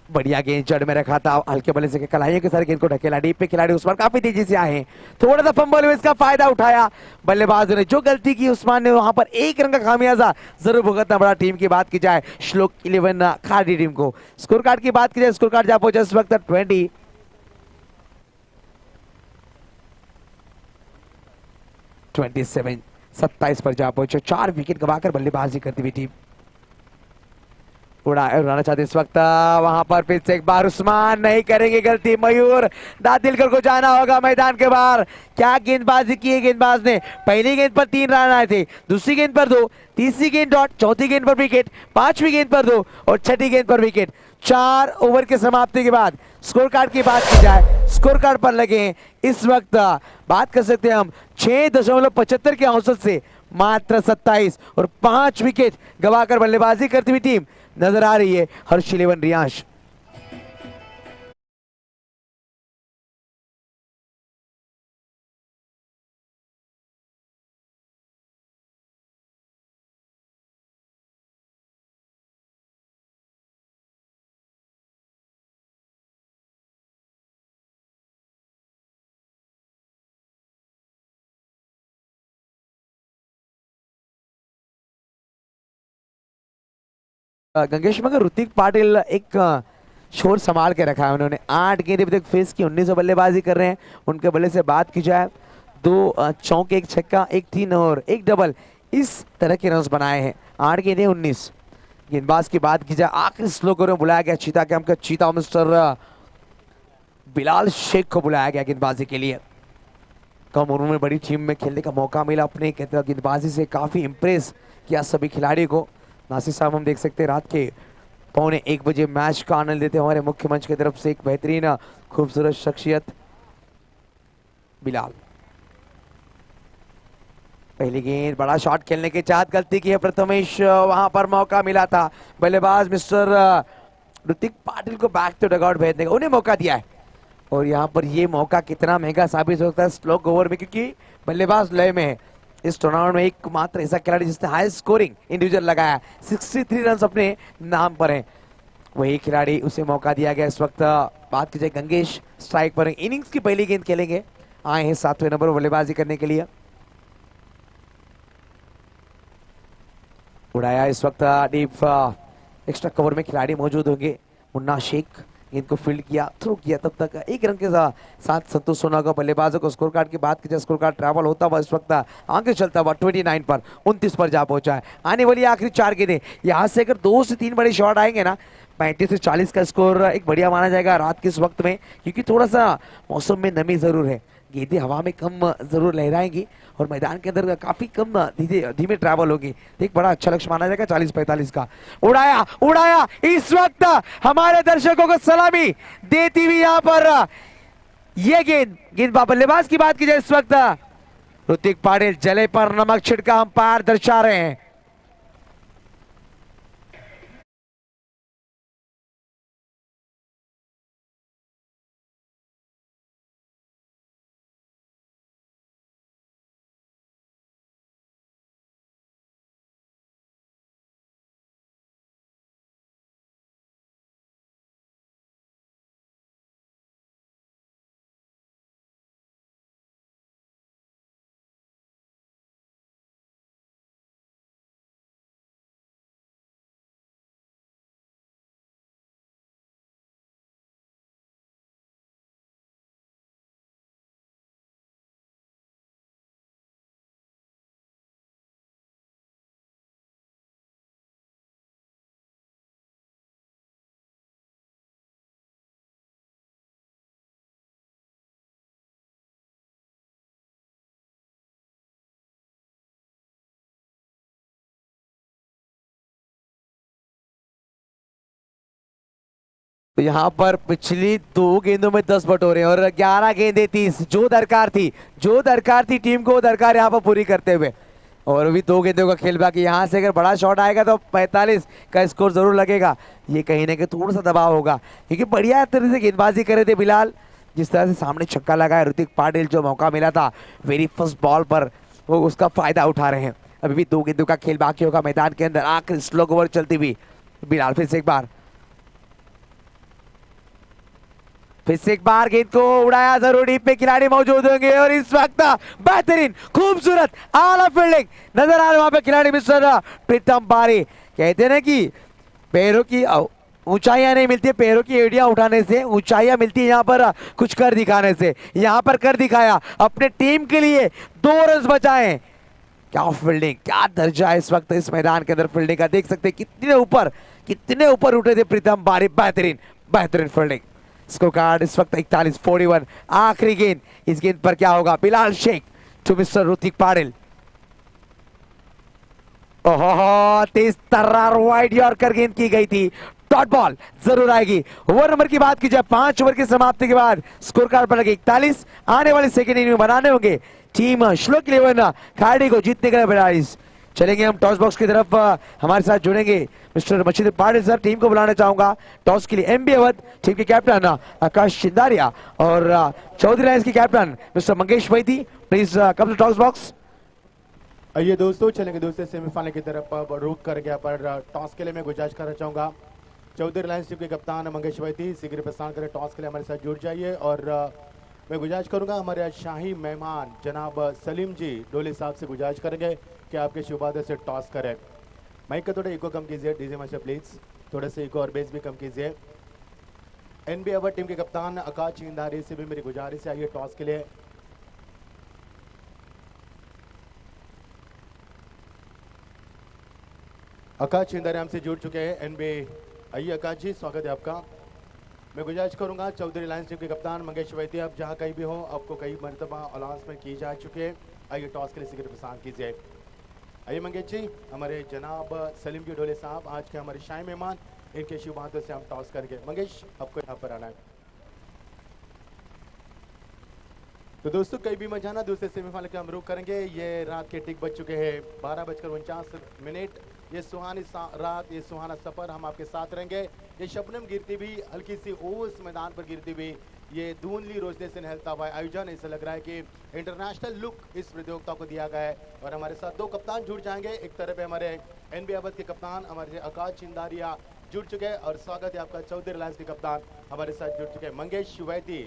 बढ़िया गेंद जड़ में रखा था, हल्के बल्ले से कलाइयों के सारे गेंद को ढकेला, डीप पे खिलाड़ी उस्मान काफी तेजी से आए हैं, थोड़ा सा फंबल हुआ, इसका फायदा उठाया बल्लेबाजों ने। जो गलती की उस्मान ने वहां पर 1 रन का खामियाजा जरूर भुगतना पड़ा। टीम की बात की जाए श्लोक 11 खाड़ी टीम को। स्कोर कार्ड की बात की जाए, स्कोर कार्ड जा पहुंचा इस वक्त 27 पर जा पहुंचे। 4 विकेट गवाकर बल्लेबाजी करती हुई टीम। उड़ाना चाहते इस वक्त वहां पर फिर से एक बार उस्मान नहीं करेंगे गलती। मयूर दादिलकर को जाना होगा मैदान के बाहर। क्या गेंदबाजी की है गेंदबाज ने। पहली गेंद पर 3 रन आए थे, दूसरी गेंद पर 2, तीसरी गेंद डॉट, चौथी गेंद पर विकेट, पांचवी गेंद पर 2 और छठी गेंद पर विकेट। 4 ओवर के समाप्ति के बाद स्कोर कार्ड की बात की जाए, स्कोर कार्ड पर लगे हैं इस वक्त बात कर सकते हैं हम 6.75 के औसत से मात्र 27 और 5 विकेट गवाकर बल्लेबाजी करती हुई टीम नजर आ रही है हर्ष 11 रियांश। गंगेश मगर ऋतिक पाटिल एक शोर संभाल के रखा है उन्होंने। 8 गेंदें अभी तक फेस की, 19 बल्लेबाजी कर रहे हैं। उनके बल्ले से बात की जाए 2 चौके, 1 छक्का, 1 3 और 1 डबल, इस तरह के रन्स बनाए हैं। 8 गेंदें 19। गेंदबाज की बात की जाए आखिरी स्लो ओवर में बुलाया गया चीता कैंप का चीता मिस्टर बिलाल शेख को बुलाया गया गेंदबाजी के लिए। कम उम्र में बड़ी टीम में खेलने का मौका मिला, अपने गेंदबाजी से काफी इंप्रेस किया सभी खिलाड़ियों को। नासिर साहब हम देख सकते हैं रात के 1:15 बजे मैच का आनंद लेते हमारे मुख्य मंच की तरफ से एक बेहतरीन खूबसूरत शख्सियत बिलाल। पहली गेंद बड़ा शॉट खेलने की चाहत, गलती की है प्रथमेश, वहां पर मौका मिला था बल्लेबाज मिस्टर ऋतिक पाटिल को बैक टू डगआउट भेजने का, उन्हें मौका दिया है। और यहाँ पर ये मौका कितना महंगा साबित होता है स्लो ओवर में, क्योंकि बल्लेबाज लय में है। इस टूर्नामेंट में एकमात्र ऐसा खिलाड़ी जिसने हाई स्कोरिंग इंडिविजुअल लगाया, 63 रन अपने नाम पर हैं, वही खिलाड़ी उसे मौका दिया गया। इस वक्त बात की जाए गंगेश स्ट्राइक पर इनिंग्स की पहली गेंद खेलेंगे, आए हैं 7वें नंबर पर बल्लेबाजी करने के लिए। उड़ाया इस वक्त डीप एक्स्ट्रा कवर में खिलाड़ी मौजूद होंगे। मुन्ना शेख इनको फील्ड किया, थ्रो किया, तब तक 1 रन के साथ संतोष सोना का बल्लेबाजों को स्कोर कार्ड की बात की जाए, स्कोर कार्ड ट्रैवल होता हुआ इस वक्त आगे चलता हुआ 29 पर 29 पर जा पहुंचा है। आने वाली आखिरी 4 गेंदें, यहां से अगर 2 से 3 बड़े शॉट आएंगे ना, 35 से 40 का स्कोर एक बढ़िया माना जाएगा रात के इस वक्त में, क्योंकि थोड़ा सा मौसम में नमी जरूर है, गेंदें हवा में कम जरूर लहराएंगी और मैदान के अंदर काफी कम धीमे ट्रैवल होगी। एक बड़ा अच्छा लक्ष्य माना जाएगा 40-45 का। उड़ाया उड़ाया इस वक्त हमारे दर्शकों को सलामी देती हुई यहाँ पर ये गेंद बल्लेबाज की बात की जाए इस वक्त ऋतिक पाटिल जले पर नमक छिड़का अंपायर दर्शा रहे हैं। तो यहाँ पर पिछली 2 गेंदों में 10 बटोरे और 11 गेंदें 30, जो दरकार थी टीम को, वो दरकार यहाँ पर पूरी करते हुए। और अभी 2 गेंदों का खेल बाकी, यहाँ से अगर बड़ा शॉट आएगा तो 45 का स्कोर जरूर लगेगा। ये कहीं ना कहीं थोड़ा सा दबाव होगा, क्योंकि बढ़िया तरह से गेंदबाजी करे थे बिलाल। जिस तरह से सामने छक्का लगाया ऋतिक पाटिल, जो मौका मिला था वेरी फर्स्ट बॉल पर, वो उसका फायदा उठा रहे हैं। अभी भी 2 गेंदों का खेल बाकी होगा मैदान के अंदर। आखिर स्लो ओवर चलती हुई बिलाल फिर से एक बार गेंद को उड़ाया, जरूरी पे खिलाड़ी मौजूद होंगे और इस वक्त बेहतरीन खूबसूरत आला फील्डिंग नजर आ रहा है वहां पे खिलाड़ी मिस्टर प्रीतम पारी। कहते हैं ना कि पैरों की ऊंचाइयां नहीं मिलती, पैरों की एड़ियां उठाने से ऊंचाइयां मिलती है। यहाँ पर कुछ कर दिखाने से, यहाँ पर कर दिखाया, अपने टीम के लिए 2 रन बचाए। क्या फील्डिंग, क्या दर्जा है इस वक्त इस मैदान के अंदर फील्डिंग का, देख सकते हैं कितने ऊपर कितने ऊपर उठे थे प्रीतम बारी, बेहतरीन बेहतरीन फील्डिंग। स्कोर कार्ड इस वक्त 41-41। आखिरी गेंद, इस गेंद पर क्या होगा? Bilal Shaikh to mister Hrithik Patil. ओहो, तेज तर्रार वाइड यॉर्कर गेंद की गई थी, डॉट बॉल जरूर आएगी। ओवर नंबर की बात की जाए, 5 ओवर की समाप्ति के बाद स्कोर कार्ड पर लगे 41। आने वाले सेकेंड इनिंग में बनाने होंगे टीम श्लोक 11 खाड़ी को जीतने के लिए 42। चलेंगे हम टॉस बॉक्स की तरफ। हमारे साथ जुड़ेंगे mister Machhindra Patil sir. Team को बुलाना चाहूंगा टॉस के लिए एमबी अवध, टीम के कैप्टन आकाश चिंदारिया और चौधरी लायंस के captain mister Mangesh Vaidi. Please come to toss box. आइए दोस्तों, चलेंगे दोस्तों सेमीफाइनल की तरफ। रुक कर गया पर टॉस के लिए मैं गुजारिश करना चाहूंगा चौधरी लायंस टीम के कप्तान मंगेश वैदी शीघ्र प्रस्थान करें, टॉस के लिए हमारे साथ जुड़ जाइए। और मैं गुजारिश करूंगा हमारे आज शाही मेहमान जनाब सलीम जी डोले साहब से गुजारिश करेंगे कि आपके शुभ आदर से टॉस करें। माइक का थोड़ा इको कम कीजिए डीजे मास्टर प्लीज, थोड़ा सा इको और बेस भी कम कीजिए। एनबी अवध टीम के कप्तान आकाश चिंदारी से भी मेरी गुजारिश है, आइए टॉस के लिए। आकाश चिंदारी हमसे जुड़ चुके हैं एनबी। आइए आकाश जी, स्वागत है आपका। मैं गुजारिश करूंगा चौधरी लायंस टीम के कप्तान मंगेश वैदी, आप जहां कहीं भी हो, आपको कई मरतबा अनाउंसमेंट की जा चुके हैं, आइए टॉस के लिए शीघ्र प्रस्थान कीजिए। आइए मंगेश जी, हमारे जनाब सलीम जी डोले साहब आज के हमारे शाही मेहमान, इनके शुभ हाथों से हम टॉस करेंगे। मंगेश आपको यहाँ पर आना है। तो दोस्तों कहीं भी मत जाना, दूसरे सेमीफाइनल के हम रुख करेंगे। ये रात के टिक बज चुके हैं 12:49। ये सुहानी रात, ये सुहाना सफर, हम आपके साथ रहेंगे। ये शबनम गिरती भी, हल्की सी ओस मैदान पर गिरती भी, ये धुंधली रोशनी से निहलता हुआ आयोजन, ऐसा लग रहा है कि इंटरनेशनल लुक इस प्रतियोगिता को दिया गया है। और हमारे साथ 2 कप्तान जुड़ जाएंगे। एक तरफ है हमारे एनबी अवध के कप्तान हमारे आकाश चिंदारिया जुड़ चुके हैं, और स्वागत है आपका चौधरी लायंस के कप्तान हमारे साथ जुड़ चुके हैं मंगेश वैदी।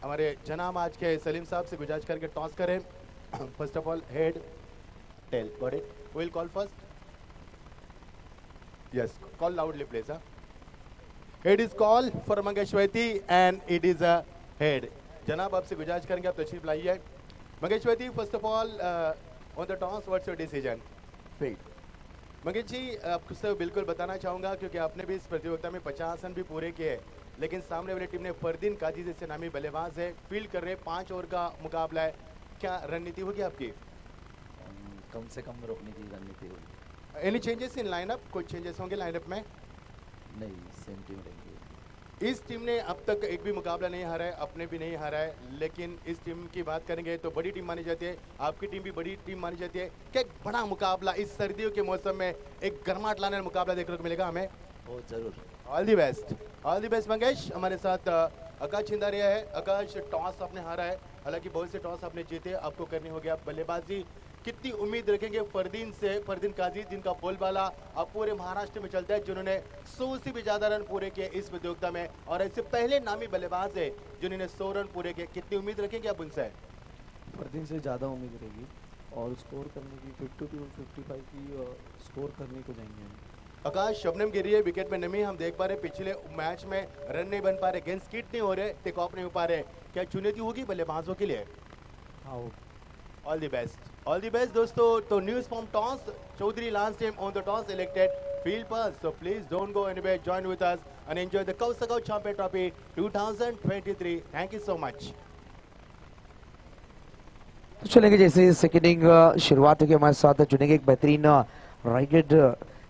हमारे जनाब आज के सलीम साहब से गुजारिश करके टॉस करें। First of all head tail, got it, will call first. Yes, call loudly please. Head is call for Mangesh Vaidy and it is a head. जनाब आपसे गुजारिश करेंगे आप तशरीफ लाइए। Mangesh Vaidi, first of all on the toss what's your decision? Mangesh ji, आपसे बिल्कुल बताना चाहूँगा क्योंकि आपने भी इस प्रतियोगिता में 50 रन भी पूरे किए, लेकिन सामने वाली टीम ने फरदीन काजी जैसे नामी बल्लेबाज है, फील्ड कर रहे 5 ओवर का मुकाबला है, क्या रणनीति होगी आपकी? कम से कम रोकने की रणनीति होगी। Any changes in lineup? कुछ चेंजेस होंगे लाइनअप में? नहीं, सेम टीम रहेंगी। इस टीम ने अब तक एक भी मुकाबला नहीं हारा है, अपने भी नहीं हारा है, लेकिन इस टीम की बात करेंगे तो बड़ी टीम मानी जाती है, आपकी टीम भी बड़ी टीम मानी जाती है। क्या एक बड़ा मुकाबला इस सर्दियों के मौसम में, एक गर्माहट लाने वाला मुकाबला देखने को मिलेगा हमें? बहुत जरूर। All the best, all the best Mangesh. हमारे साथ आकाश चिंदारिया है। आकाश, टॉस आपने हारा है, हालांकि बहुत से टॉस आपने जीते, आपको करनी होगी आप बल्लेबाजी। कितनी उम्मीद रखेंगे फरदीन से, फरदीन काजी जिनका बोलबाला अब पूरे महाराष्ट्र में चलता है, जिन्होंने 100 से भी ज्यादा रन पूरे किए इस प्रतियोगिता में, और ऐसे पहले नामी बल्लेबाज है जिन्होंने 100 रन पूरे किए, कितनी उम्मीद रखेंगे आप उनसे? फरदीन से ज़्यादा उम्मीद रहेगी और स्कोर करने की 52-55 की स्कोर करने को जाएंगे हम। आकाश, शबनम गिर रही है, विकेट में नमी हम देख पा रहे, पिछले मैच में रन नहीं बन पा रहे, गेंद स्किट नहीं हो रहे, टेक ऑफ नहीं हो पा रहे, क्या चुनौती होगी बल्लेबाजों के लिए? हाँ, all the best, all the best दोस्तों। तो news from toss, Chaudhary lions team on the toss elected field pass, so please don't go anywhere, join with us and enjoy the Kausakau Champion Trophy 2023. Thank you so much. तो चलेंगे जैसे सेकेंड इनिंग शुरुआत होगी, हमारे साथ जुड़ेंगे एक बेहतरीन राइट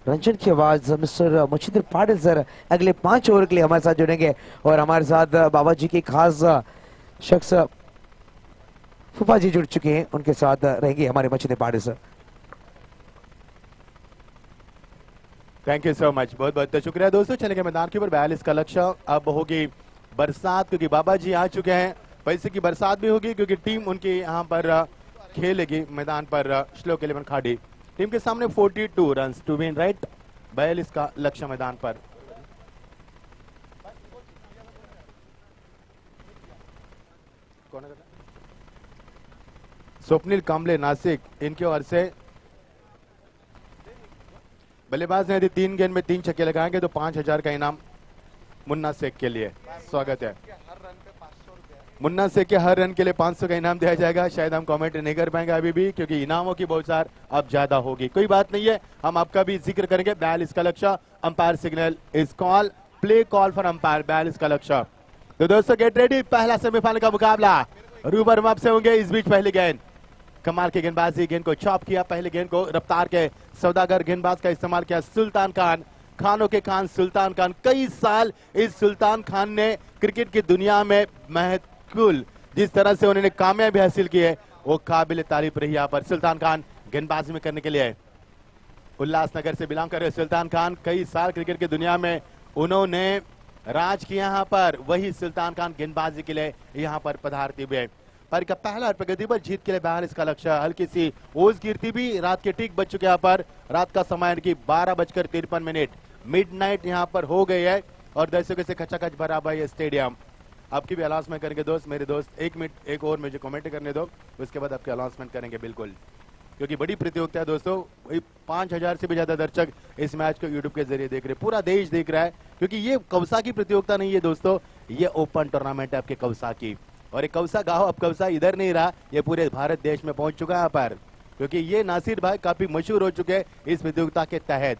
रंजन की आवाज मिस्टर मच्छिंद्र पाटिल सर अगले 5 ओवर के लिए हमारे साथ जुड़ेंगे, और हमारे साथ बाबा जी के खास शख्स फूफा जी जुड़ चुके हैं, उनके साथ रहेंगे हमारे Machhindra Patil sir. Thank you so much, बहुत बहुत शुक्रिया दोस्तों। चलेंगे मैदान के ऊपर, 42 का लक्ष्य। अब होगी बरसात क्योंकि बाबा जी आ चुके हैं, पैसे की बरसात भी होगी क्योंकि टीम उनकी यहाँ पर खेलेगी मैदान पर श्लोक 11 खाड़ी। टीम के सामने 42 रन टू विन, राइट? 42 का लक्ष्य मैदान पर। स्वप्निल कांबले नासिक, इनके ओर से बल्लेबाज ने यदि 3 गेंद में 3 छक्के लगाएंगे तो 5000 का इनाम मुन्ना शेख के लिए। स्वागत है मुन्ना से के हर रन के लिए 500 का इनाम दिया जाएगा। शायद हम कमेंट नहीं कर पाएंगे अभी भी, क्योंकि इनामों की बहुत सार अब ज्यादा होगी। कोई बात नहीं है, हम आपका भी जिक्र करेंगे। 42 का लक्ष्य, umpire signal is call, play call for umpire. 42 का लक्ष्य। तो दोस्तों गेट रेडी, पहला सेमीफाइनल का मुकाबला रूबर मप से होंगे। इस बीच पहली गेंद, कमाल की गेंदबाजी, गेंद को चॉप किया। पहले गेंद को रफ्तार के सौदागर गेंदबाज का इस्तेमाल किया, सुल्तान खान, खानों के खान सुल्तान खान। कई साल इस सुल्तान खान ने क्रिकेट की दुनिया में महत्वपूर्ण जिस तरह से उन्होंने कामयाबी हासिल की है, वो काबिल तारीफ रही। यहाँ पर सुल्तान खान गेंदबाजी में करने के लिए उल्लासनगर से बिलोंग कर रहे सुल्तान खान, कई साल क्रिकेट की दुनिया में उन्होंने राज किया। यहाँ पर वही सुल्तान खान गेंदबाजी के लिए यहाँ पर पधारते हुए पर का पहला और प्रगति पर जीत के लिए 42 का लक्ष्य। हल्की सी ओस गिरती भी, रात के ठीक बज चुके यहाँ पर। रात का समय की 12:53 मिडनाइट यहाँ पर हो गई है और दर्शकों से खचाखच भरा हुआ ये स्टेडियम। आपकी भी अनाउंसमेंट करेंगे दोस्त, मेरे दोस्त। 1 मिनट एक और मुझे कमेंट करने दो, उसके बाद आपकी अनाउंसमेंट करेंगे बिल्कुल, क्योंकि बड़ी प्रतियोगिता है दोस्तों। 5000 से भी ज्यादा दर्शक इस मैच को यूट्यूब के जरिए देख रहे हैं, पूरा देश देख रहा है, क्योंकि ये कौसा की प्रतियोगिता नहीं है दोस्तों, ये ओपन टूर्नामेंट है आपके कौसा की। और एक कौसा गाँव, अब कौसा इधर नहीं रहा, ये पूरे भारत देश में पहुंच चुका है यहाँ पर, क्योंकि ये नासिर भाई काफी मशहूर हो चुके हैं इस प्रतियोगिता के तहत।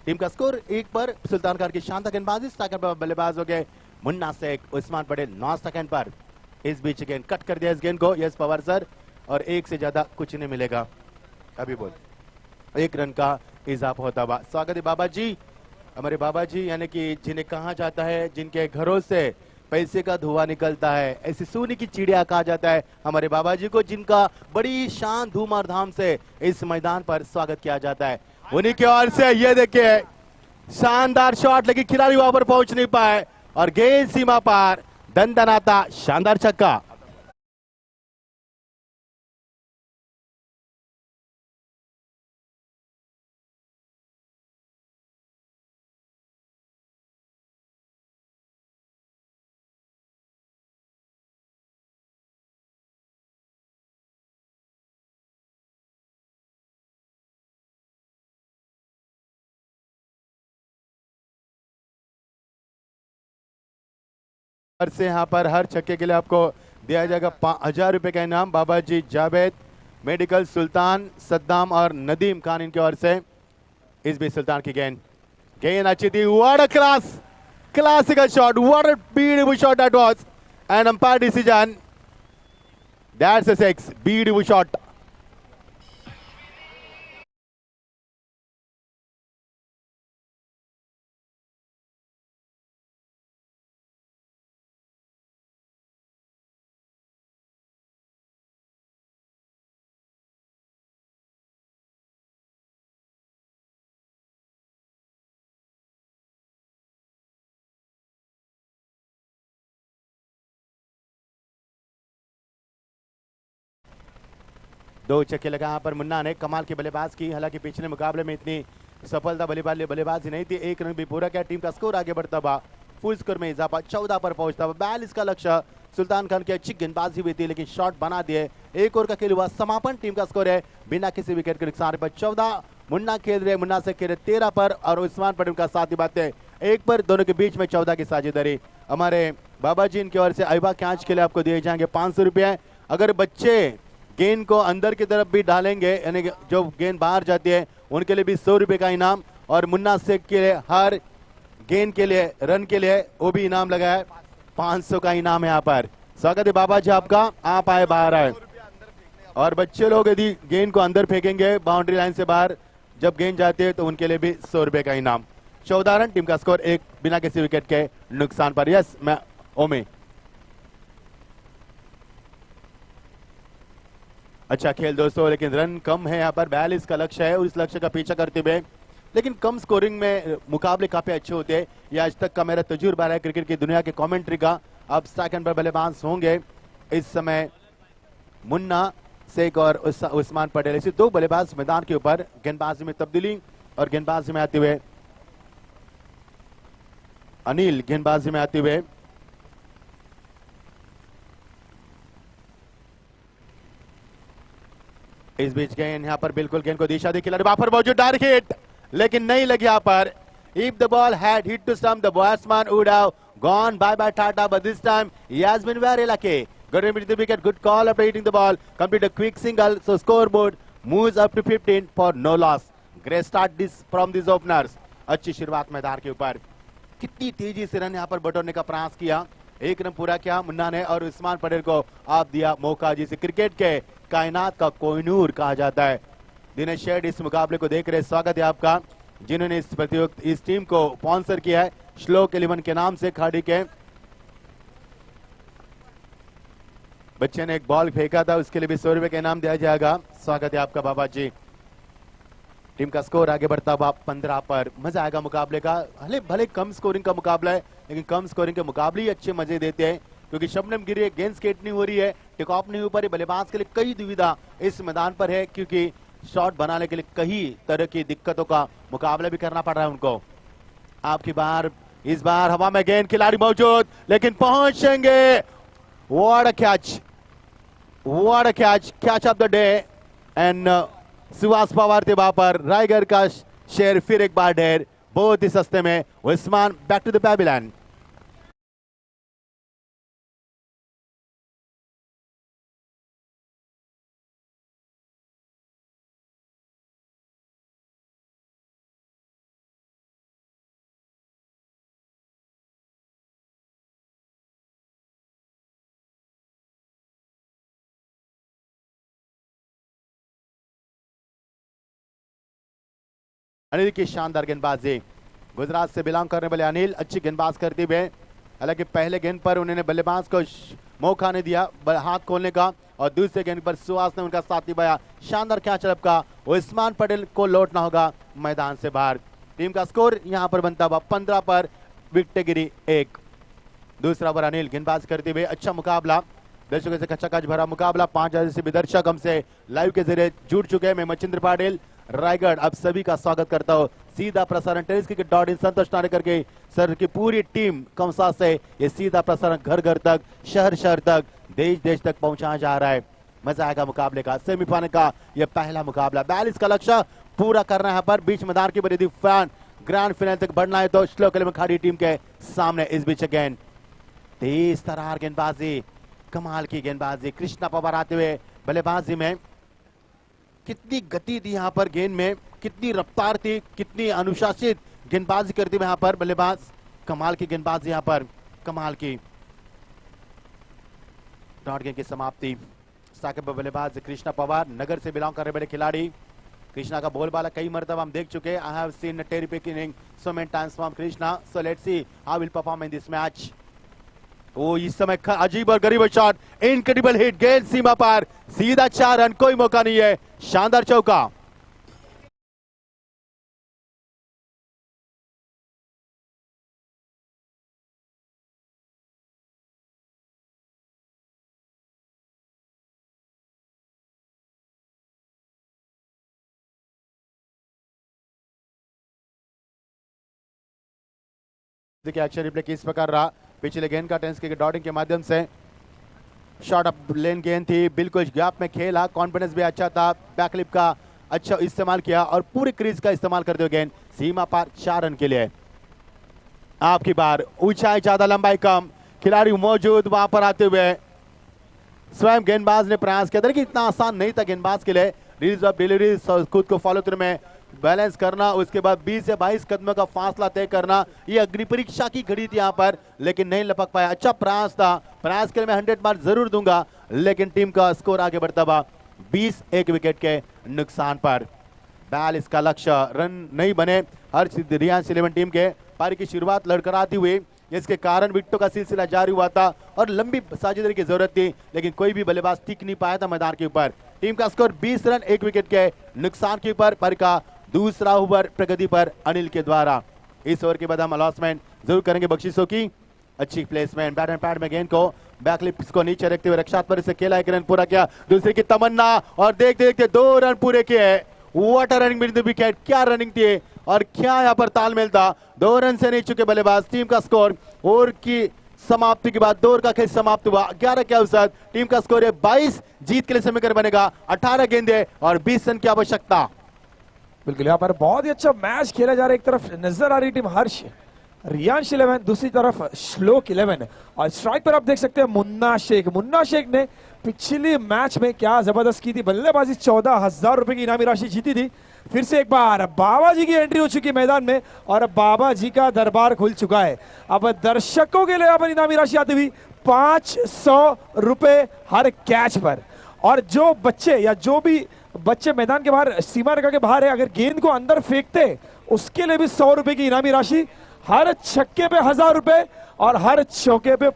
टीम का स्कोर 1 पर, सुल्तान खान की शानदार गेंदबाजी, सेकंड पर बल्लेबाज हो गए मुन्ना शेख, उस्मान पटेल 9 सेकंड पर। इस बीच गेंद कट कर दिया इस गेंद को, यस पवार सर, और 1 से ज्यादा कुछ नहीं मिलेगा। अभी बोल 1 रन का इजाफा होता हुआ। स्वागत है बाबा जी, हमारे बाबा जी, यानी कि जिन्हें कहा जाता है जिनके घरों से पैसे का धुआं निकलता है, ऐसी सोने की चिड़िया कहा जाता है हमारे बाबा जी को, जिनका बड़ी शान धूम और धाम से इस मैदान पर स्वागत किया जाता है। उन्हीं की ओर से ये देखिए शानदार शॉट, लेकिन खिलाड़ी वहां पर पहुंच नहीं पाए और गेंद सीमा पार, दंदनाता शानदार छक्का। से यहाँ पर हर छक्के के लिए आपको दिया जाएगा 5000 रुपए का इनाम। बाबा जी जावेद, मेडिकल, सुल्तान, सद्दाम और नदीम खान इनकी ओर से। इस बीच सुल्तान की गेंद, गेंद अच्छी थी, what a classical shot, what a beautiful shot that was, and umpire decision, that's a 6, beautiful shot. दो छक्के लगा यहाँ पर मुन्ना ने, कमाल की बल्लेबाज की। हालांकि पिछले मुकाबले में इतनी सफलता बल्लेबाजी नहीं थी, 1 रन भी पूरा किया। टीम का स्कोर आगे बढ़ता हुआ, फुल स्कोर में इजाफा 14 पर पहुंचता हुआ। 42 का लक्ष्य। सुल्तान खान की अच्छी गेंदबाजी हुई थी, लेकिन शॉट बना दिए। 1 ओवर का खेल हुआ समापन, टीम का स्कोर है बिना किसी विकेट के नुकसान पर 14। मुन्ना खेल रहे, मुन्ना से खेल रहे 13 पर और उस्मान पटेल का साथ ही बात है 1 पर, दोनों के बीच में 14 की साझेदारी। हमारे बाबा जी इनकी ओर से अहिबा कैच के लिए आपको दिए जाएंगे 500 रुपये। अगर बच्चे गेंद को अंदर की तरफ भी डालेंगे, यानी जो गेंद बाहर जाती है, उनके लिए भी 100 रुपए का इनाम। और मुन्ना शेख के लिए हर गेंद के लिए, रन के लिए वो भी इनाम लगा है, 500 का इनाम है यहाँ पर। स्वागत है बाबा जी आपका, आप आए, बाहर आए। और बच्चे लोग यदि गेंद को अंदर फेंकेंगे बाउंड्री लाइन से बाहर, जब गेंद जाती है, तो उनके लिए भी 100 रुपए का इनाम। 14 रन, टीम का स्कोर 1 बिना किसी विकेट के नुकसान पर। यस मैं ओमे, अच्छा खेल दोस्तों, लेकिन रन कम है यहाँ पर। 42 का लक्ष्य है, उस लक्ष्य का पीछा करते हुए, लेकिन कम स्कोरिंग में मुकाबले काफी अच्छे होते हैं। ये आज तक का मेरा तजुर्बा है क्रिकेट की दुनिया के कमेंट्री का। अब सेकंड पर बल्लेबाज होंगे इस समय मुन्ना शेख और उस्मान पटेल, ऐसे 2 बल्लेबाज मैदान के ऊपर। गेंदबाजी में तब्दीली और गेंदबाजी में आते हुए अनिल, गेंदबाजी में आते हुए इस बीच गेंद यहाँ पर बिल्कुल गेंद को दिशा दी खिलाड़ी, वहां पर मौजूद डायरेक्ट हिट, लेकिन नहीं लगी यहाँ पर। If the ball had hit to stump, the batsman would have gone bye bye Tata, but this time he has been very lucky. Good with the wicket. Good call after hitting the ball. Complete a quick single. So scoreboard moves up to 15 for no loss. Great start this from these openers. अच्छी शुरुआत मैदान के ऊपर. कितनी तेजी से रन यहाँ पर बटोरने का प्रयास किया. एक रन पूरा किया मुन्ना ने और उस्मान पटेल को आप दिया मौका, जिसे क्रिकेट के कायनात का कोहिनूर कहा जाता है. दिनेश शेठ इस मुकाबले को देख रहे, स्वागत है आपका, जिन्होंने इस टीम को स्पॉन्सर किया है श्लोक 11 के नाम से. खाड़ी के बच्चे ने एक बॉल फेंका था, उसके लिए भी 100 रुपए का इनाम दिया जाएगा. स्वागत है आपका बाबा जी. टीम का स्कोर आगे बढ़ता हुआ 15 पर. मजा आएगा मुकाबले का. भले कम स्कोरिंग का मुकाबला है, लेकिन कम स्कोरिंग के मुकाबले ही अच्छे मजे देते हैं, क्योंकि शबनम गिरी है, गेंद स्केट नहीं हो रही है, टेक ऑफ नहीं हो पा रही. बल्लेबाज के लिए कई दुविधा इस मैदान पर है, क्योंकि शॉट बनाने के लिए कई तरह की दिक्कतों का मुकाबला भी करना पड़ रहा है उनको. आपकी बार इस बार हवा में गेंद, खिलाड़ी मौजूद, लेकिन पहुंचेंगे. What a catch, what a catch, catch of the day. And Suhas Pawar थे वहां पर. रायगढ़ का शेर फिर एक बार ढेर, बहुत ही सस्ते में. Usman back to the pavilion. Anil की शानदार गेंदबाजी. गुजरात से बिलोंग करने वाले अनिल अच्छी गेंदबाज करते हुए, हालांकि पहले गेंद पर उन्होंने बल्लेबाज को मौका नहीं दिया हाथ खोलने का, और दूसरे गेंद पर सुहास ने उनका साथ निभाया. शानदार कैच का. उस्मान पटेल को लौटना होगा मैदान से बाहर. टीम का स्कोर यहां पर बनता हुआ 15 पर. विकेट गिरी 1. दूसरा ओवर अनिल गेंदबाज करते हुए. अच्छा मुकाबला, दर्शकों से खचाखच भरा मुकाबला. 5000 से भी दर्शक हमसे लाइव के जरिए जुड़ चुके हैं. मैं मचिंद्र पाटिल रायगढ़ आप सभी का स्वागत करता हूं. सीधा प्रसारण टेनिस.in संतोष नानेकर के सर की पूरी टीम कंसा से ये सीधा प्रसारण घर घर तक, शहर शहर तक, देश देश तक पहुंचाया जा रहा है. मजा आएगा मुकाबले का. सेमीफाइनल का यह पहला मुकाबला. 42 का लक्ष्य पूरा करना है पर बीच मैदान की बड़ी फैन ग्रैंड फाइनल तक बढ़ना है, तो श्लोक 11 खाड़ी टीम के सामने इस बीच गेंद. तेज तरार गेंदबाजी, कमाल की गेंदबाजी. कृष्णा पवार आते हुए बल्लेबाजी में. कितनी गति थी यहाँ पर गेंद में, कितनी रफ्तार थी, कितनी अनुशासित गेंदबाजी करती हुए यहाँ पर बल्लेबाज. कमाल की गेंदबाजी यहाँ पर, कमाल की. डॉट गेंद की समाप्ति. साकिब बल्लेबाज कृष्णा पवार, नगर से बिलोंग करने वाले खिलाड़ी. कृष्णा का बोलबाला कई मरतबा हम देख चुके. I have seen terrific inning so many times from Krishna. So let's see how will perform in this match. ओ इस समय अजीब और गरीब शॉट, इनक्रेडिबल हिट, गेंद सीमा पार, सीधा 4 रन, कोई मौका नहीं है. शानदार चौका. देखिए एक्शन रिप्ले किस प्रकार रहा. पिछले गेंद का टेनिस के डॉटिंग के माध्यम से शॉर्ट अप लेन गेंद थी, बिल्कुल गैप में खेला. कॉन्फिडेंस भी अच्छा था. बैकलिप का अच्छा इस्तेमाल किया और पूरे क्रीज का इस्तेमाल करते हुए गेंद सीमा पार 4 रन के लिए. आपकी बार. ऊंचाई ज्यादा, लंबाई कम, खिलाड़ी मौजूद वहां पर आते हुए स्वयं गेंदबाज ने प्रयास किया. देखिए इतना आसान नहीं था गेंदबाज के लिए. रिलीज ऑफ डिलीवरी, खुद को फॉलो थ्रू में बैलेंस करना, उसके बाद 20 से 22 कदमों का फासला तय करना, ये अग्नि परीक्षा की घड़ी थी यहाँ पर, लेकिन नहीं लपक पाया. अच्छा प्रयास था, प्रयास के लिए मैं 100 मार्क जरूर दूंगा, लेकिन टीम का स्कोर आगे बढ़ता हुआ 20 एक विकेट के नुकसान पर. 42 का लक्ष्य, रन नहीं बने. हर रियांश 11 टीम के पारी की शुरुआत लड़खड़ाती हुई, इसके कारण विकेटों का सिलसिला जारी हुआ था और लंबी साझेदारी की जरूरत थी, लेकिन कोई भी बल्लेबाज टिक नहीं पाया था मैदान के ऊपर. टीम का स्कोर 20 रन 1 विकेट के नुकसान के ऊपर. पारी का दूसरा ओवर प्रगति पर अनिल के द्वारा. इस ओवर के बाद हम अलॉटमेंट जरूर करेंगे बख्शिशों की. अच्छी प्लेसमेंट, बैट एंड पैड में गेंद को बैकलिप्स को नीचे रखते हुए रक्षात्मक से खेला. 1 रन पूरा किया. दूसरे की तमन्ना और देखते देखते 2 रन पूरे किए. What a running with the wicket. क्या रनिंग थी और क्या यहाँ पर तालमेल था. 2 रन से नहीं चुके बल्लेबाज. टीम का स्कोर ओवर की समाप्ति के बाद 2 ओवर का खेल समाप्त हुआ. 11 के अवसर. टीम का स्कोर है 22. जीत के लिए समीकरण बनेगा 18 गेंदे और 20 रन की आवश्यकता. बिल्कुल यहाँ पर बहुत ही अच्छा मैच खेला जा रहा है. एक तरफ नजर आ रही टीम हर्ष रियांश 11, दूसरी तरफ श्लोक 11। और स्ट्राइक पर आप देख सकते हैं मुन्ना शेख। मुन्ना शेख ने पिछली मैच में क्या जबरदस्त की थी, बल्लेबाजी 14,000 रुपए की इनामी राशि जीती थी। फिर से एक बार बाबा जी की एंट्री हो चुकी मैदान में और बाबा जी का दरबार खुल चुका है। अब दर्शकों के लिए यहाँ पर इनामी राशि आती हुई 500 रुपए हर कैच पर। और जो बच्चे या जो भी बच्चे मैदान के बाहर सीमा रेखा के बाहर है, अगर गेंद को अंदर फेंकते उसके लिए भी 100 रुपए की इनामी राशि। हर छक्के पे 1000 रुपए और हर चौके पे